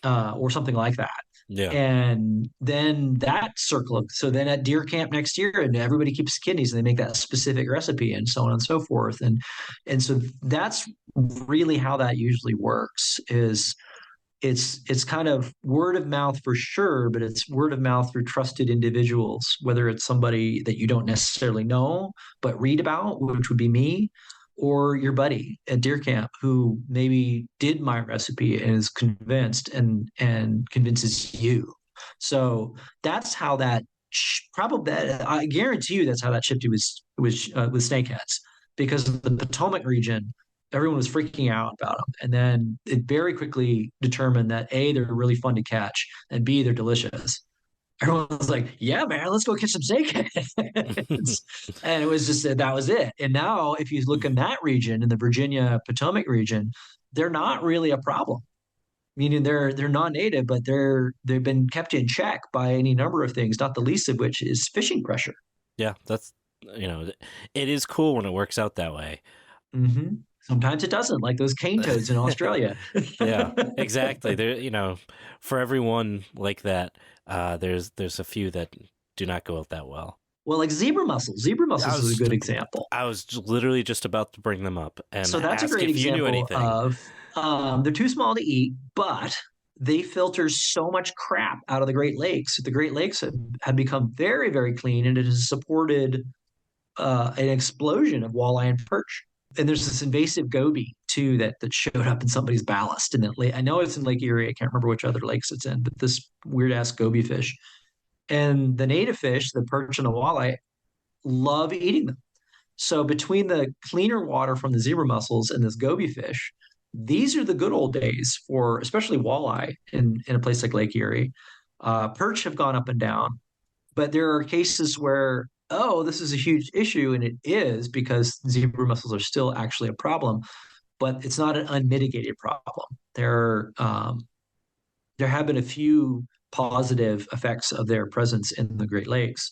Speaker 2: or something like that.
Speaker 1: Yeah.
Speaker 2: And then that circle so then at deer camp next year, and everybody keeps kidneys and they make that specific recipe and so on and so forth. And so that's really how that usually works. Is it's kind of word of mouth for sure, but it's word of mouth through trusted individuals, whether it's somebody that you don't necessarily know but read about, which would be me, or your buddy at deer camp who maybe did my recipe and is convinced and convinces you. So that's how that probably, I guarantee you that's how that shifted with snakeheads, because of the Potomac region, everyone was freaking out about them. And then it very quickly determined that A, they're really fun to catch, and B, they're delicious. Everyone was like, yeah, man, let's go catch some snakeheads. And it was just that was it. And now, if you look in that region, in the Virginia Potomac region, they're not really a problem. Meaning they're non-native, but they've been kept in check by any number of things, not the least of which is fishing pressure.
Speaker 1: Yeah, that's, it is cool when it works out that way.
Speaker 2: Mm-hmm. Sometimes it doesn't, like those cane toads in Australia.
Speaker 1: Yeah, exactly. There, for everyone like that, there's a few that do not go out that well.
Speaker 2: Well, like zebra mussels. Zebra mussels is a good example.
Speaker 1: I was literally just about to bring them up and
Speaker 2: So that's a
Speaker 1: ask
Speaker 2: great
Speaker 1: if you knew
Speaker 2: example
Speaker 1: anything.
Speaker 2: of they're too small to eat, but they filter so much crap out of the Great Lakes. The Great Lakes have become very, very clean, and it has supported an explosion of walleye and perch. And there's this invasive goby too that showed up in somebody's ballast. And I know it's in Lake Erie. I can't remember which other lakes it's in, but this weird ass goby fish. And the native fish, the perch and the walleye, love eating them. So between the cleaner water from the zebra mussels and this goby fish, these are the good old days for especially walleye in a place like Lake Erie. Perch have gone up and down, but there are cases where, oh, this is a huge issue, and it is because zebra mussels are still actually a problem, but it's not an unmitigated problem. There have been a few positive effects of their presence in the Great Lakes.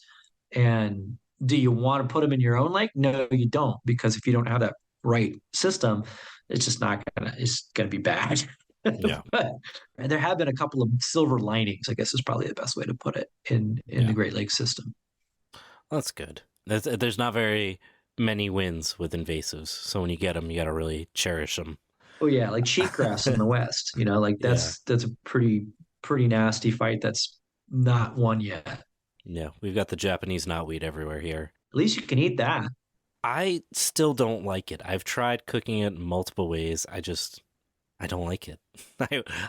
Speaker 2: And do you want to put them in your own lake? No, you don't, because if you don't have that right system, it's just not gonna it's gonna be bad.
Speaker 1: Yeah,
Speaker 2: But there have been a couple of silver linings, I guess is probably the best way to put it in the
Speaker 1: yeah,
Speaker 2: Great Lakes system.
Speaker 1: that's good. There's not very many wins with invasives, so when you get them, you got to really cherish them.
Speaker 2: Oh yeah, like cheatgrass in the West, like
Speaker 1: Yeah,
Speaker 2: that's a pretty nasty fight that's not won yet. At
Speaker 1: yeah. We've got the Japanese knotweed everywhere here.
Speaker 2: least you can eat that.
Speaker 1: I still don't like it. I've tried cooking it multiple ways. I don't like it.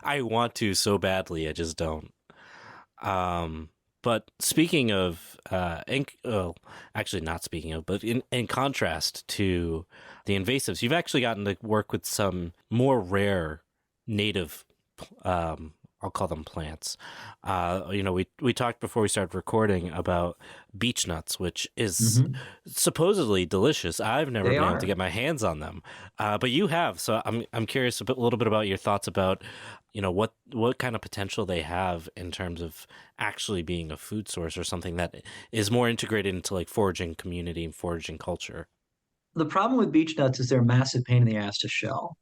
Speaker 1: I want to so badly, I just don't. Um, but speaking of, actually not speaking of, but in contrast to the invasives, you've actually gotten to work with some more rare native, I'll call them plants. We talked before we started recording about beech nuts, which is
Speaker 2: Mm-hmm.
Speaker 1: supposedly delicious. I've never
Speaker 2: They
Speaker 1: been able
Speaker 2: are.
Speaker 1: to get my hands on them, but you have. So I'm curious a little bit about your thoughts about what kind of potential they have in terms of actually being a food source or something that is more integrated into like foraging community and foraging culture.
Speaker 2: The problem with beech nuts is they're a massive pain in the ass to shell.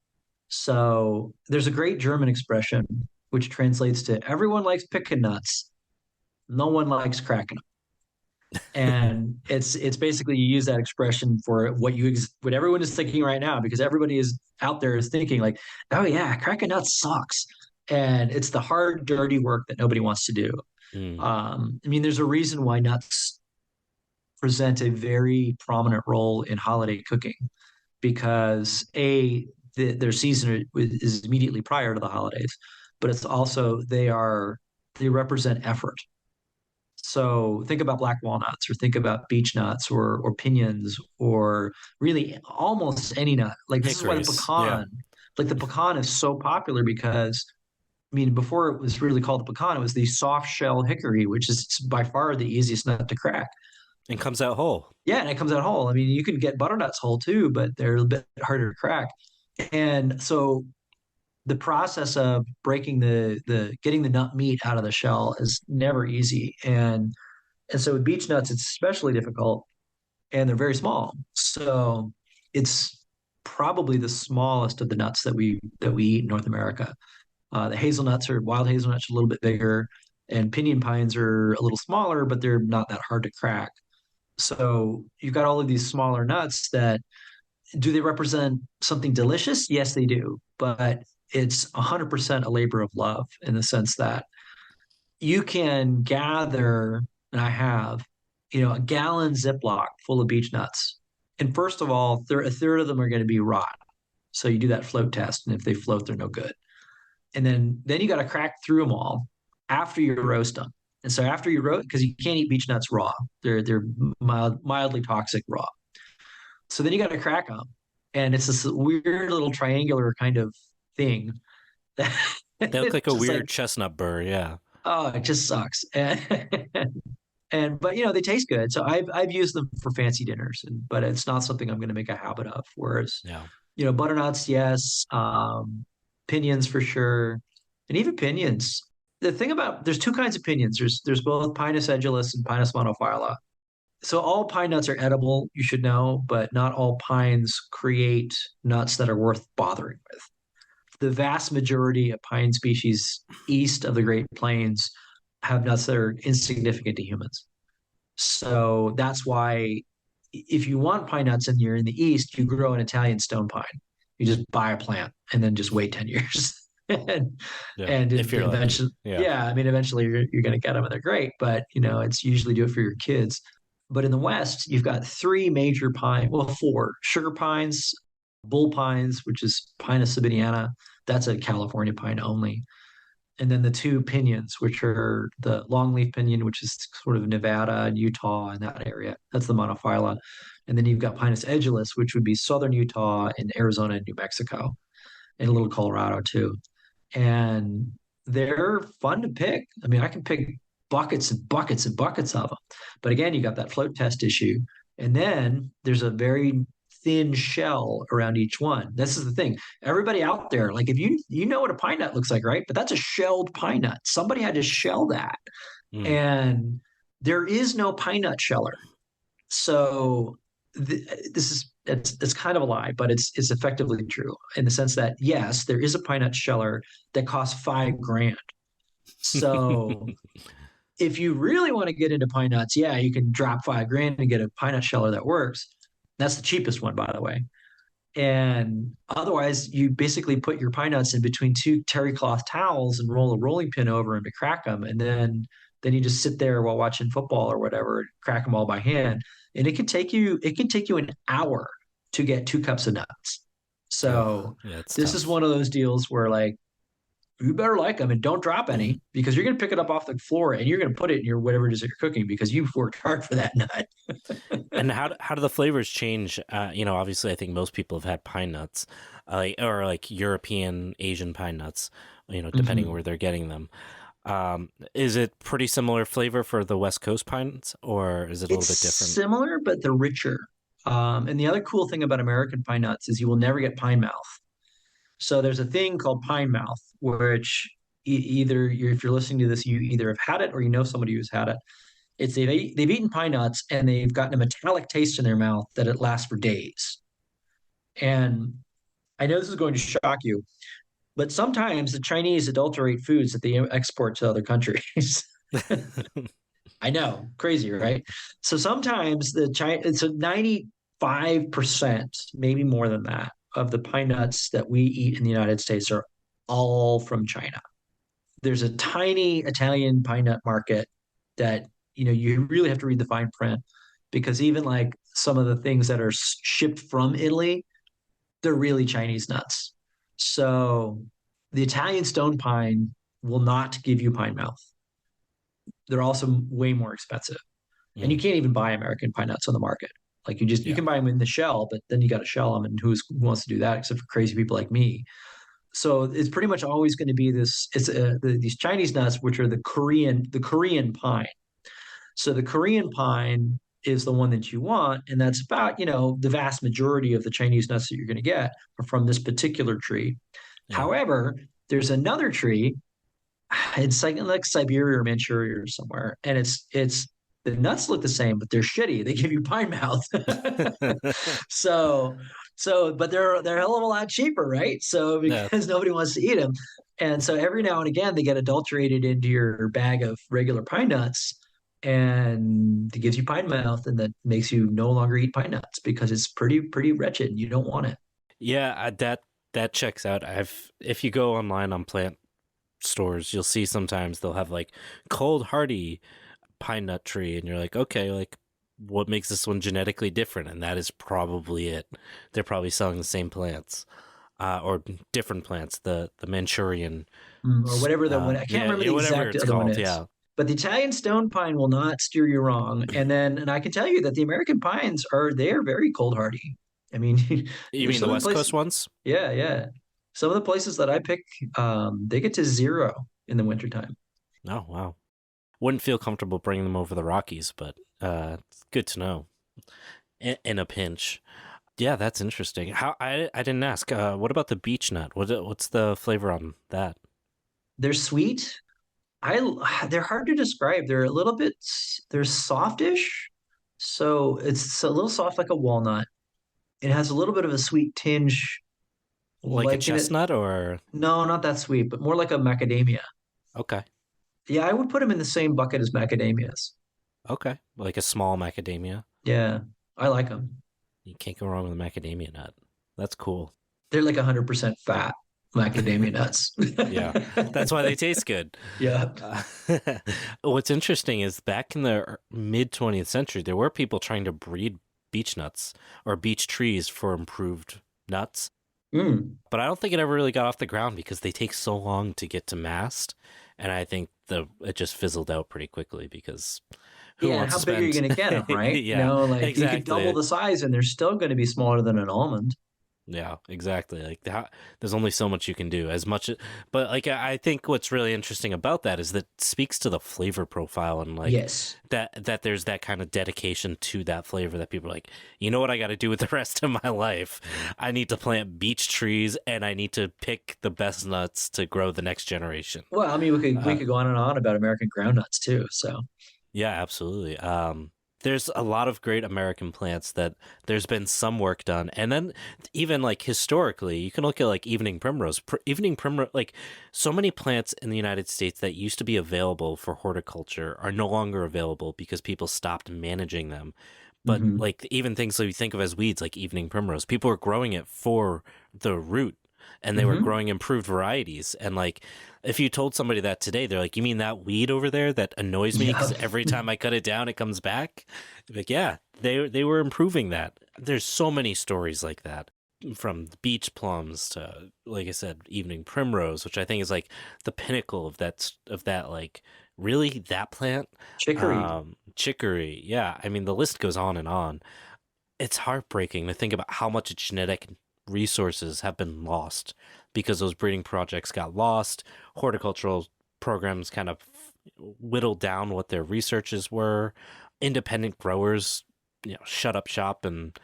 Speaker 2: So there's a great German expression which translates to everyone likes picking nuts, no one likes cracking them. And it's basically you use that expression for what everyone is thinking right now, because everybody is out there is thinking like, oh yeah, cracking nuts sucks, and it's the hard, dirty work that nobody wants to do.
Speaker 1: Mm,
Speaker 2: I mean, there's a reason why nuts present a very prominent role in holiday cooking, because their season is immediately prior to the holidays, but it's also they represent effort. So think about black walnuts, or think about beech nuts, or pinions, or really almost any nut. Like this is why
Speaker 1: hickories, yeah,
Speaker 2: the pecan is so popular, because I mean, before it was really called the pecan, it was the soft shell hickory, which is by far the easiest nut to crack.
Speaker 1: and comes out whole.
Speaker 2: Yeah, and it comes out whole. I mean, you can get butternuts whole too, but they're a bit harder to crack. And so the process of breaking the getting the nut meat out of the shell is never easy. And so with beech nuts, it's especially difficult, and they're very small. So it's probably the smallest of the nuts that we eat in North America. The hazelnuts or wild hazelnuts are a little bit bigger. And pinyon pines are a little smaller, but they're not that hard to crack. So you've got all of these smaller nuts that do they represent something delicious? Yes, they do. But it's 100% a labor of love in the sense that you can gather, and I have, a gallon Ziploc full of beech nuts. And first of all, a third of them are going to be raw. So you do that float test, and if they float, they're no good. And then you got to crack through them all after you roast them. And so after you roast, because you can't eat beech nuts raw, they're mildly toxic raw. So then you got to crack them, and it's this weird little triangular kind of thing that
Speaker 1: They look like
Speaker 2: it's
Speaker 1: a
Speaker 2: just
Speaker 1: weird
Speaker 2: like,
Speaker 1: chestnut burr. Yeah.
Speaker 2: oh, it just sucks. And but they taste good. So I've used them for fancy dinners, but it's not something I'm going to make a habit of. Whereas
Speaker 1: Yeah.
Speaker 2: butternuts, yes, pinions for sure, and even pinions. The thing about there's two kinds of pinions. There's both Pinus edulis and Pinus monophylla. So all pine nuts are edible, you should know, but not all pines create nuts that are worth bothering with. The vast majority of pine species east of the Great Plains have nuts that are insignificant to humans. So that's why if you want pine nuts and you're in the east, you grow an Italian stone pine. You just buy a plant and then just wait 10 years. and
Speaker 1: Yeah.
Speaker 2: and
Speaker 1: If you're lucky.
Speaker 2: eventually,
Speaker 1: Yeah.
Speaker 2: yeah, I mean, eventually you're going to get them and they're great, but it's usually do it for your kids. But in the West, you've got three major pine, well, four sugar pines, bull pines, which is Pinus sabiniana. That's a California pine only. And then the two pinions, which are the longleaf pinion, which is sort of Nevada and Utah and that area. That's the monophylla. And then you've got Pinus edulis, which would be southern Utah and Arizona and New Mexico, and a little Colorado too. And they're fun to pick. I mean, I can pick buckets and buckets and buckets of them. But again, you got that float test issue. And then there's a very thin shell around each one. This is the thing. Everybody out there, like if you know what a pine nut looks like, right? But that's a shelled pine nut. Somebody had to shell that.
Speaker 1: Mm.
Speaker 2: And there is no pine nut sheller. So this is it's kind of a lie, but it's effectively true in the sense that yes, there is a pine nut sheller that costs $5,000. So if you really want to get into pine nuts, yeah, you can drop $5,000 and get a pine nut sheller that works. That's the cheapest one, by the way. And otherwise, you basically put your pine nuts in between two terry cloth towels and roll a rolling pin over them to crack them, and then you just sit there while watching football or whatever, crack them all by hand. And it can take you an hour to get 2 cups of nuts.
Speaker 1: Oh,
Speaker 2: So
Speaker 1: yeah, it's
Speaker 2: this
Speaker 1: tough.
Speaker 2: is one of those deals where like you better like them and don't drop any because you're going to pick it up off the floor and you're going to put it in your whatever it is that you're cooking because you've worked hard for that nut.
Speaker 1: And how do the flavors change? Obviously, I think most people have had pine nuts, or like European, Asian pine nuts. Depending
Speaker 2: Mm-hmm.
Speaker 1: where they're getting them. Is it pretty similar flavor for the West Coast pines, or is it a
Speaker 2: It's
Speaker 1: little bit different?
Speaker 2: similar, but they're richer. And the other cool thing about American pine nuts is you will never get pine mouth. So there's a thing called pine mouth, which either if you're listening to this, you either have had it or you know somebody who's had it. It's they've eaten pine nuts and they've gotten a metallic taste in their mouth that it lasts for days. And I know this is going to shock you, but sometimes the Chinese adulterate foods that they export to other countries. I know, crazy, right? So sometimes it's a 95%, maybe more than that, of the pine nuts that we eat in the United States are all from China. There's a tiny Italian pine nut market that, you really have to read the fine print because even like some of the things that are shipped from Italy, they're really Chinese nuts. So the Italian stone pine will not give you pine mouth. They're also way more expensive. And you
Speaker 1: Mm,
Speaker 2: can't even buy American pine nuts on the market. Like you
Speaker 1: yeah,
Speaker 2: can buy them in the shell, but then you got to shell them, and who wants to do that except for crazy people like me? So it's pretty much always going to be this. It's these Chinese nuts, which are the Korean pine. So the Korean pine is the one that you want, and that's about the vast majority of the Chinese nuts that you're going to get are from this particular tree.
Speaker 1: yeah.
Speaker 2: However, there's another tree. It's like Siberia or Manchuria or somewhere, and it's the nuts look the same, but they're shitty. They give you pine mouth. So So, but they're a hell of a lot cheaper, right? So
Speaker 1: Yeah.
Speaker 2: because nobody wants to eat them, and so every now and again they get adulterated into your bag of regular pine nuts, and it gives you pine mouth, and that makes you no longer eat pine nuts because it's pretty wretched. And you don't want it.
Speaker 1: Yeah, that checks out. I've if you go online on plant stores, you'll see sometimes they'll have like cold hardy pine nut tree, and you're like, okay, like what makes this one genetically different? And that is probably it. They're probably selling the same plants, or different plants. The Manchurian,
Speaker 2: Or whatever the one. I can't
Speaker 1: yeah,
Speaker 2: remember
Speaker 1: yeah,
Speaker 2: the
Speaker 1: whatever
Speaker 2: exact
Speaker 1: it's
Speaker 2: other one
Speaker 1: called.
Speaker 2: is.
Speaker 1: Yeah,
Speaker 2: But the Italian stone pine will not steer you wrong. And I can tell you that the American pines are very cold hardy. I mean,
Speaker 1: you mean the
Speaker 2: some of the
Speaker 1: West Coast
Speaker 2: places,
Speaker 1: ones?
Speaker 2: yeah, yeah. Some of the places that I pick, they get to zero in the wintertime.
Speaker 1: Oh wow, wouldn't feel comfortable bringing them over the Rockies, but it's good to know in a pinch. Yeah, that's interesting. How I didn't ask. What about the beech nut? What's the flavor on that?
Speaker 2: They're sweet. They're hard to describe. They're a little bit they're softish. So it's a little soft like a walnut. It has a little bit of a sweet tinge,
Speaker 1: Like a
Speaker 2: like in it.
Speaker 1: chestnut or
Speaker 2: No, not that sweet, but more like a macadamia.
Speaker 1: okay,
Speaker 2: Yeah, I would put them in the same bucket as macadamias.
Speaker 1: okay, like a small macadamia.
Speaker 2: Yeah, I like them.
Speaker 1: You can't go wrong with a macadamia nut. That's cool.
Speaker 2: They're like 100% fat macadamia nuts.
Speaker 1: Yeah, that's why they taste good.
Speaker 2: Yeah.
Speaker 1: Uh, what's interesting is back in the mid 20th century, there were people trying to breed beech nuts or beech trees for improved nuts.
Speaker 2: Mm.
Speaker 1: But I don't think it ever really got off the ground because they take so long to get to mast, and I think the it just fizzled out pretty quickly because who
Speaker 2: Yeah, and
Speaker 1: wants
Speaker 2: how
Speaker 1: to
Speaker 2: big are you
Speaker 1: spend?
Speaker 2: going to get them, right?
Speaker 1: Yeah,
Speaker 2: Like you could double
Speaker 1: exactly.
Speaker 2: the size and they're still going to be smaller than an almond.
Speaker 1: Yeah, exactly. Like there's only so much you can do. As much, but like I think what's really interesting about that is that it speaks to the flavor profile and like
Speaker 2: Yes.
Speaker 1: that there's that kind of dedication to that flavor that people are like, you know what I got to do with the rest of my life? I need to plant beech trees and I need to pick the best nuts to grow the next generation.
Speaker 2: Well, I mean, we
Speaker 1: Uh,
Speaker 2: could go on and on about American groundnuts too. So,
Speaker 1: Yeah, absolutely. There's a lot of great American plants that there's been some work done, and then even like historically, you can look at like evening primrose. Evening primrose, like so many plants in the United States that used to be available for horticulture are no longer available because people stopped managing them. But
Speaker 2: mhm.
Speaker 1: like even things that we think of as weeds, like evening primrose, people were growing it for the root, and they were
Speaker 2: Mhm.
Speaker 1: growing improved varieties. And like, if you told somebody that today, they're like, "You mean that weed over there that annoys me because
Speaker 2: Yep.
Speaker 1: every time I cut it down, it comes back?" Like, yeah, they were improving that. There's so many stories like that, from beach plums to, like I said, evening primrose, which I think is like the pinnacle of that like really that plant.
Speaker 2: Chicory.
Speaker 1: Chicory, yeah. I mean, the list goes on and on. It's heartbreaking to think about how much genetic resources have been lost because those breeding projects got lost. Horticultural programs kind of whittled down what their researches were. Independent growers, shut up shop, and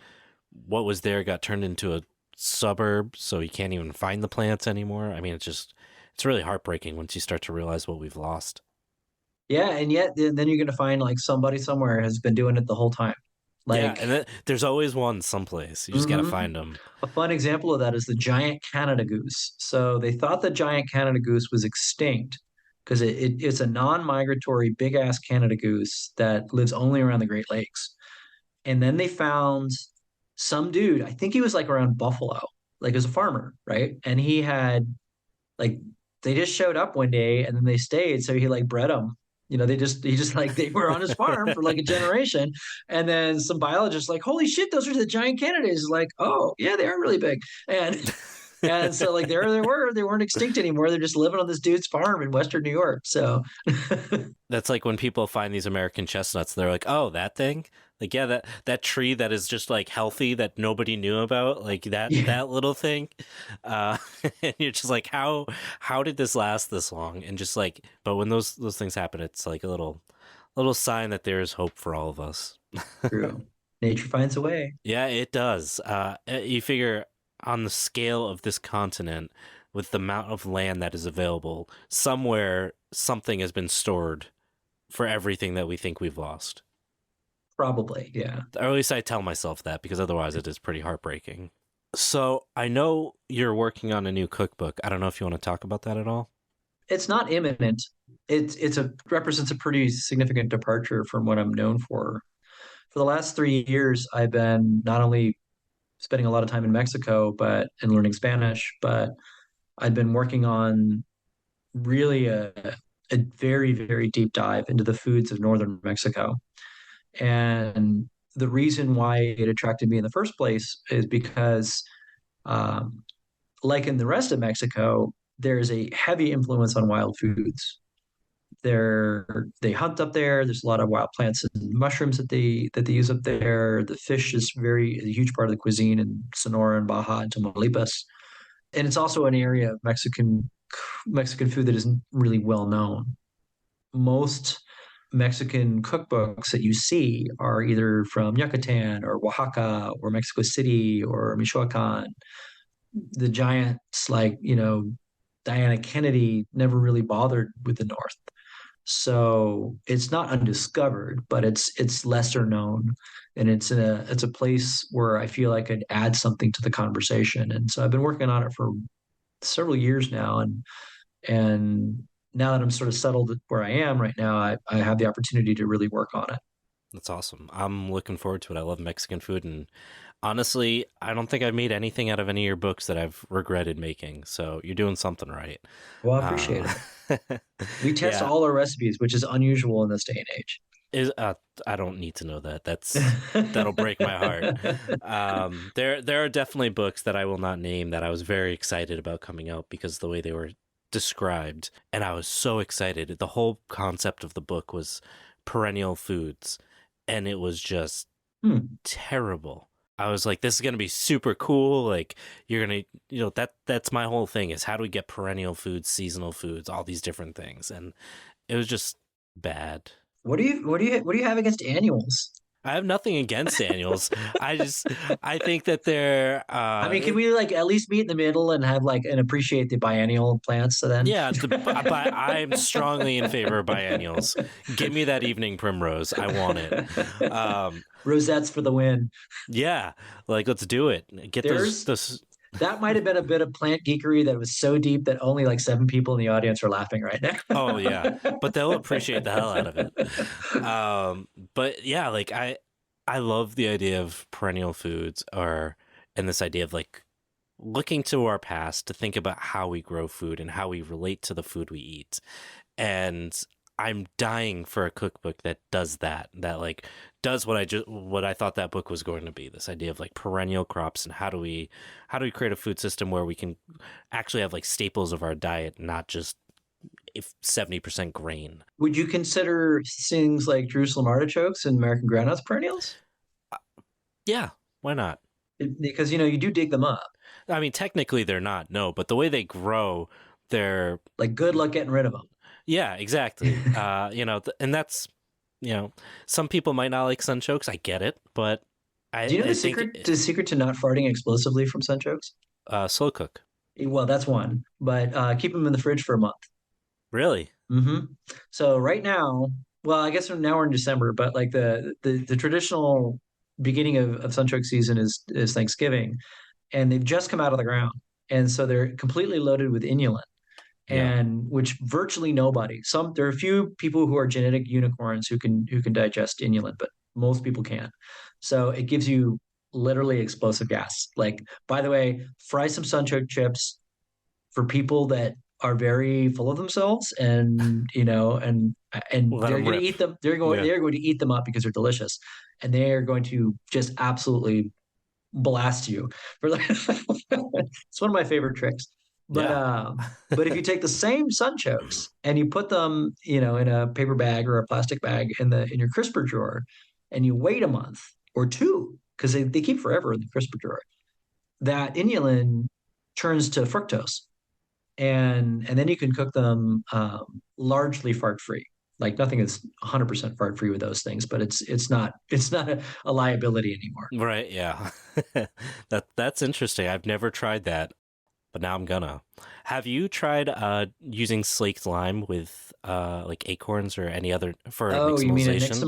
Speaker 1: what was there got turned into a suburb, so you can't even find the plants anymore. I mean, it's really heartbreaking once you start to realize what we've lost.
Speaker 2: Yeah, and yet then you're going to find like somebody somewhere has been doing it the whole time.
Speaker 1: Yeah,
Speaker 2: Like,
Speaker 1: and there's always one someplace. You just got to
Speaker 2: mhm.
Speaker 1: find them.
Speaker 2: A fun example of that is the giant Canada goose. So they thought the giant Canada goose was extinct because it's a non-migratory big ass Canada goose that lives only around the Great Lakes. And then they found some dude, I think he was like around Buffalo, like as a farmer, right? And he had like they just showed up one day and then they stayed, so he like bred them. He just like they were on his farm for like a generation, and then some biologists like, holy shit, those are the giant Canadas. Like, oh yeah, they are really big, and so like there they were, they weren't extinct anymore. They're just living on this dude's farm in Western New York. So
Speaker 1: That's like when people find these American chestnuts, they're like, "Oh, that thing." Like, yeah, that tree that is just like healthy that nobody knew about, like
Speaker 2: yeah,
Speaker 1: that little thing. Uh and you're just like, how did this last this long? And just like, but when those things happen, it's like a little sign that there is hope for all of us.
Speaker 2: true. Nature finds a way.
Speaker 1: Yeah, it does. You figure on the scale of this continent, with the amount of land that is available, somewhere something has been stored for everything that we think we've lost.
Speaker 2: Probably, yeah.
Speaker 1: Or at least I tell myself that because otherwise it is pretty heartbreaking. So I know you're working on a new cookbook. I don't know if you want to talk about that at all.
Speaker 2: It's not imminent. It's a represents a pretty significant departure from what I'm known for. For the last 3 years, I've been not only spending a lot of time in Mexico, but and learning Spanish, but I've been working on really a very, very deep dive into the foods of northern Mexico. And the reason why it attracted me in the first place is because, um, like in the rest of Mexico, there's a heavy influence on wild foods. They hunt up there. There's a lot of wild plants and mushrooms that they use up there. The fish is a huge part of the cuisine in Sonora and Baja and Tamaulipas. And it's also an area of Mexican food that isn't really well known. Most Mexican cookbooks that you see are either from Yucatan or Oaxaca or Mexico City or Michoacan. The giants like, Diana Kennedy never really bothered with the North. So it's not undiscovered, but it's lesser known, and it's a place where I feel like I'd add something to the conversation. And so I've been working on it for several years now, and now that I'm sort of settled where I am right now, I have the opportunity to really work on it.
Speaker 1: That's awesome. I'm looking forward to it. I love Mexican food, and honestly, I don't think I've made anything out of any of your books that I've regretted making. So you're doing something right.
Speaker 2: Well, I appreciate
Speaker 1: Uh,
Speaker 2: it. We test
Speaker 1: yeah,
Speaker 2: all our recipes, which is unusual in this day and age.
Speaker 1: is I don't need to know that. That'll break my heart. There are definitely books that I will not name that I was very excited about coming out because of the way they were described, and I was so excited. The whole concept of the book was perennial foods, and it was just
Speaker 2: Hmm.
Speaker 1: terrible. I was like, this is gonna be super cool. Like you're gonna, that's my whole thing is how do we get perennial foods, seasonal foods, all these different things, and it was just bad.
Speaker 2: What do you have against annuals?
Speaker 1: I have nothing against annuals. I think that they're
Speaker 2: I mean, can we like at least meet in the middle and have like and appreciate the biennial plants then?
Speaker 1: yeah, but I'm strongly in favor of biennials. Give me that evening primrose. I want it. Um,
Speaker 2: Rosettes for the win.
Speaker 1: yeah, like let's do it. Get
Speaker 2: There's
Speaker 1: those.
Speaker 2: that might have been a bit of plant geekery that was so deep that only like seven people in the audience are laughing right
Speaker 1: Oh yeah,
Speaker 2: now.
Speaker 1: but they'll appreciate the hell out of it. But yeah, like I love the idea of perennial foods, or and this idea of like looking to our past to think about how we grow food and how we relate to the food we eat. And I'm dying for a cookbook that does that, that like does what I thought that book was going to be. This idea of like perennial crops and how do we create a food system where we can actually have like staples of our diet, not just if 70% grain.
Speaker 2: Would you consider things like Jerusalem artichokes and American groundnuts perennials?
Speaker 1: Yeah, why not?
Speaker 2: Because you do dig them up.
Speaker 1: I mean, technically they're not, no, but the way they grow, they're
Speaker 2: Like good luck getting rid of
Speaker 1: yeah, exactly. And that's some people might not like sunchokes. I get it, but
Speaker 2: Do you know
Speaker 1: I
Speaker 2: the
Speaker 1: think
Speaker 2: secret? The secret to not farting explosively from sunchokes?
Speaker 1: slow cook.
Speaker 2: Well, that's one, but keep them in the fridge for a month.
Speaker 1: Really?
Speaker 2: hmm So right now, well, I guess now we're in December, but like the traditional beginning of sunchoke season is Thanksgiving, and they've just come out of the ground, and so they're completely loaded with inulin,
Speaker 1: Yeah.
Speaker 2: and which virtually nobody. There are a few people who are genetic unicorns who can digest inulin, but most people can't. So it gives you literally explosive gas. Like, by the way, fry some sunchoke chips for people that are very full of themselves, and
Speaker 1: Let
Speaker 2: they're
Speaker 1: them
Speaker 2: going to
Speaker 1: rip.
Speaker 2: eat them. they're going
Speaker 1: Yeah.
Speaker 2: they're going to eat them up because they're delicious, and they are going to just absolutely blast you for like it's one of my favorite tricks. but
Speaker 1: Yeah.
Speaker 2: um but if you take the same sunchokes and you put them in a paper bag or a plastic bag in your crisper drawer, and you wait a month or two, because they keep forever in the crisper drawer, that inulin turns to fructose, and then you can cook them largely fart free. Like, nothing is 100% fart free with those things, but it's not a liability anymore.
Speaker 1: Right. Yeah. That's interesting. I've never tried that, but now I'm gonna. Have you tried using slaked lime with like acorns or any other for
Speaker 2: Oh, you mean
Speaker 1: nixtamalization?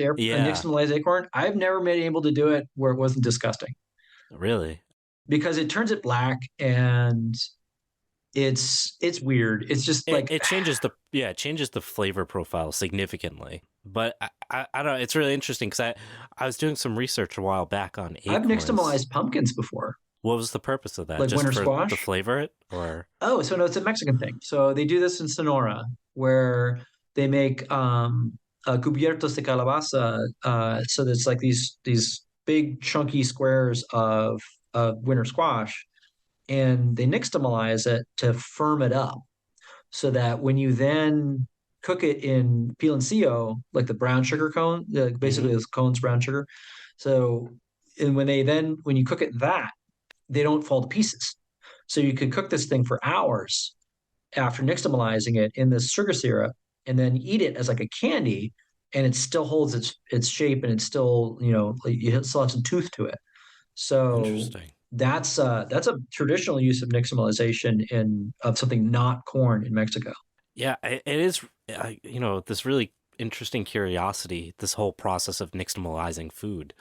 Speaker 2: a
Speaker 1: Yeah.
Speaker 2: nixtamalized acorn? I've never been able to do it where it wasn't disgusting.
Speaker 1: Really?
Speaker 2: because it turns it black, and it's weird. It's just
Speaker 1: It,
Speaker 2: like
Speaker 1: it changes the it changes the flavor profile significantly. But I don't know. It's really interesting because I was doing some research a while back on
Speaker 2: I've
Speaker 1: acorns.
Speaker 2: nixtamalized pumpkins before,
Speaker 1: What was the purpose of that?
Speaker 2: like
Speaker 1: Just
Speaker 2: winter
Speaker 1: for the
Speaker 2: squash.
Speaker 1: flavor it or
Speaker 2: Oh, so no, it's a Mexican thing. So they do this in Sonora, where they make cubiertos de calabaza. So there's like these big chunky squares of winter squash, and they nixtamalize it to firm it up, so that when you then cook it in piloncillo, like the brown sugar cone,
Speaker 1: hmm
Speaker 2: basically those cones brown sugar. So, and when you cook it in that, they don't fall to pieces. So you could cook this thing for hours after nixtamalizing it in this sugar syrup, and then eat it as like a candy, and it still holds its shape, and it's still, you still have some tooth to it. So
Speaker 1: Interesting.
Speaker 2: that's a traditional use of nixtamalization in of something not corn in Mexico.
Speaker 1: Yeah, it is. This really interesting curiosity. This whole process of nixtamalizing food.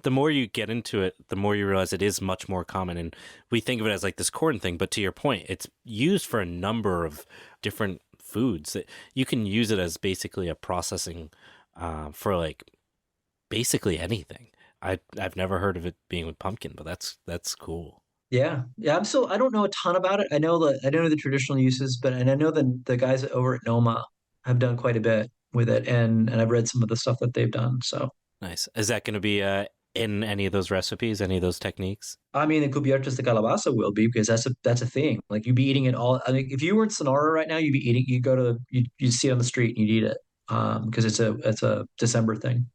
Speaker 1: The more you get into it, the more you realize it is much more common. And we think of it as like this corn thing, but to your point, it's used for a number of different foods. That you can use it as basically a processing for like basically anything. I've never heard of it being with pumpkin, but that's cool.
Speaker 2: Yeah. I don't know a ton about it. I don't know the traditional uses, and I know the guys over at Noma have done quite a bit with it, and I've read some of the stuff that they've done. So
Speaker 1: Nice. Is that going to be in any of those recipes, any of those techniques?
Speaker 2: I mean, the cubiertos de calabaza will be, because that's a thing. Like, you'd be eating it all. I mean, if you were in Sonora right now, you'd be eating. You go to you'd see it on the street and you'd eat it, because it's a December thing.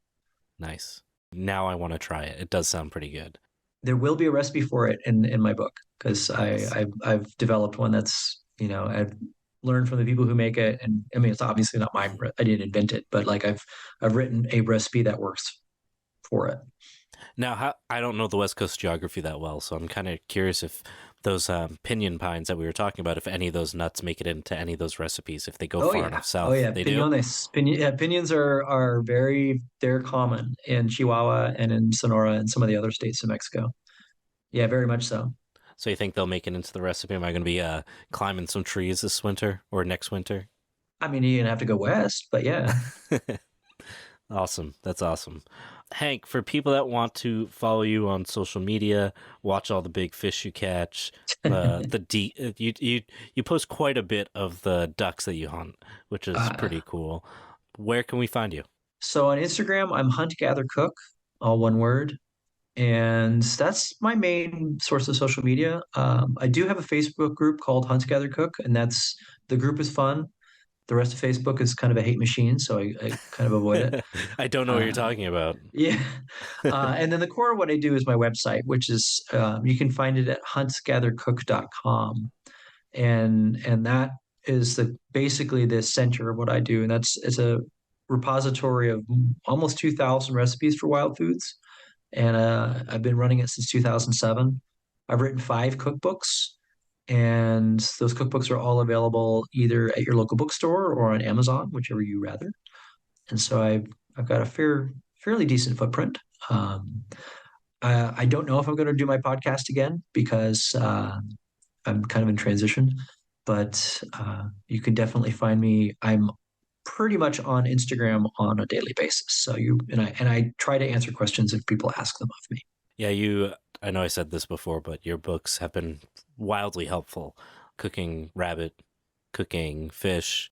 Speaker 1: Nice. Now I want to try it. It does sound pretty good.
Speaker 2: There will be a recipe for it in my book, because
Speaker 1: Nice.
Speaker 2: I've developed one that's, I've learned from the people who make it, and I mean, it's obviously not mine. I didn't invent it, but like I've written a recipe that works for it.
Speaker 1: Now, I don't know the West Coast geography that well, so I'm kind of curious if those pinyon pines that we were talking about, if any of those nuts make it into any of those recipes, if they go
Speaker 2: Oh
Speaker 1: far
Speaker 2: yeah.
Speaker 1: enough
Speaker 2: Oh
Speaker 1: south.
Speaker 2: yeah.
Speaker 1: They do?
Speaker 2: Yeah, pinions are they're common in Chihuahua and in Sonora and some of the other states in Mexico. Yeah, very much so.
Speaker 1: So you think they'll make it into the recipe? Am I going to be climbing some trees this winter or next winter?
Speaker 2: I mean, you're gonna have to go west, but yeah.
Speaker 1: Awesome. That's awesome. Hank, for people that want to follow you on social media, watch all the big fish you catch, you post quite a bit of the ducks that you hunt, which is
Speaker 2: Uh,
Speaker 1: pretty cool. Where can we find you?
Speaker 2: so on Instagram, I'm Hunt Gather Cook, all one word, and that's my main source of social media. I do have a Facebook group called Hunt Gather Cook, and that's the group is fun. The rest of Facebook is kind of a hate machine, so I kind of avoid it.
Speaker 1: I don't know what you're
Speaker 2: Uh,
Speaker 1: talking about.
Speaker 2: yeah. And then the core of what I do is my website, which is, you can find it at huntsgathercook.com. And that is basically the center of what I do. And it's a repository of almost 2,000 recipes for wild foods. And I've been running it since 2007. I've written 5 cookbooks, and those cookbooks are all available either at your local bookstore or on Amazon, whichever you rather. And so I've got a fairly decent footprint. Um, I don't know if I'm going to do my podcast again, because I'm kind of in transition, but you can definitely find me. I'm pretty much on Instagram on a daily basis. So I try to answer questions if people ask them of me.
Speaker 1: Yeah, I know I said this before, but your books have been wildly helpful. Cooking rabbit, cooking fish,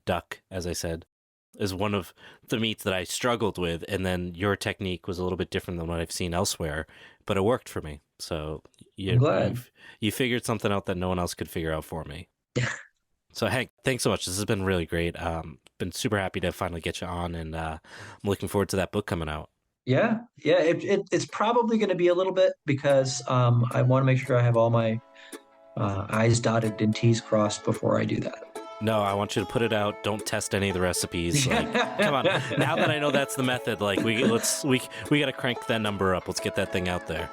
Speaker 1: duck, as I said, is one of the meats that I struggled with. And then your technique was a little bit different than what I've seen elsewhere, but it worked for me. So
Speaker 2: I'm glad.
Speaker 1: you figured something out that no one else could figure out for me. So Hank, thanks so much. This has been really great. Been super happy to finally get you on, and I'm looking forward to that book coming out.
Speaker 2: Yeah. It's probably going to be a little bit, because I want to make sure I have all my I's dotted and T's crossed before I do that.
Speaker 1: No, I want you to put it out. Don't test any of the recipes. Like, come on. Now that I know that's the method, like we got to crank that number up. Let's get that thing out there.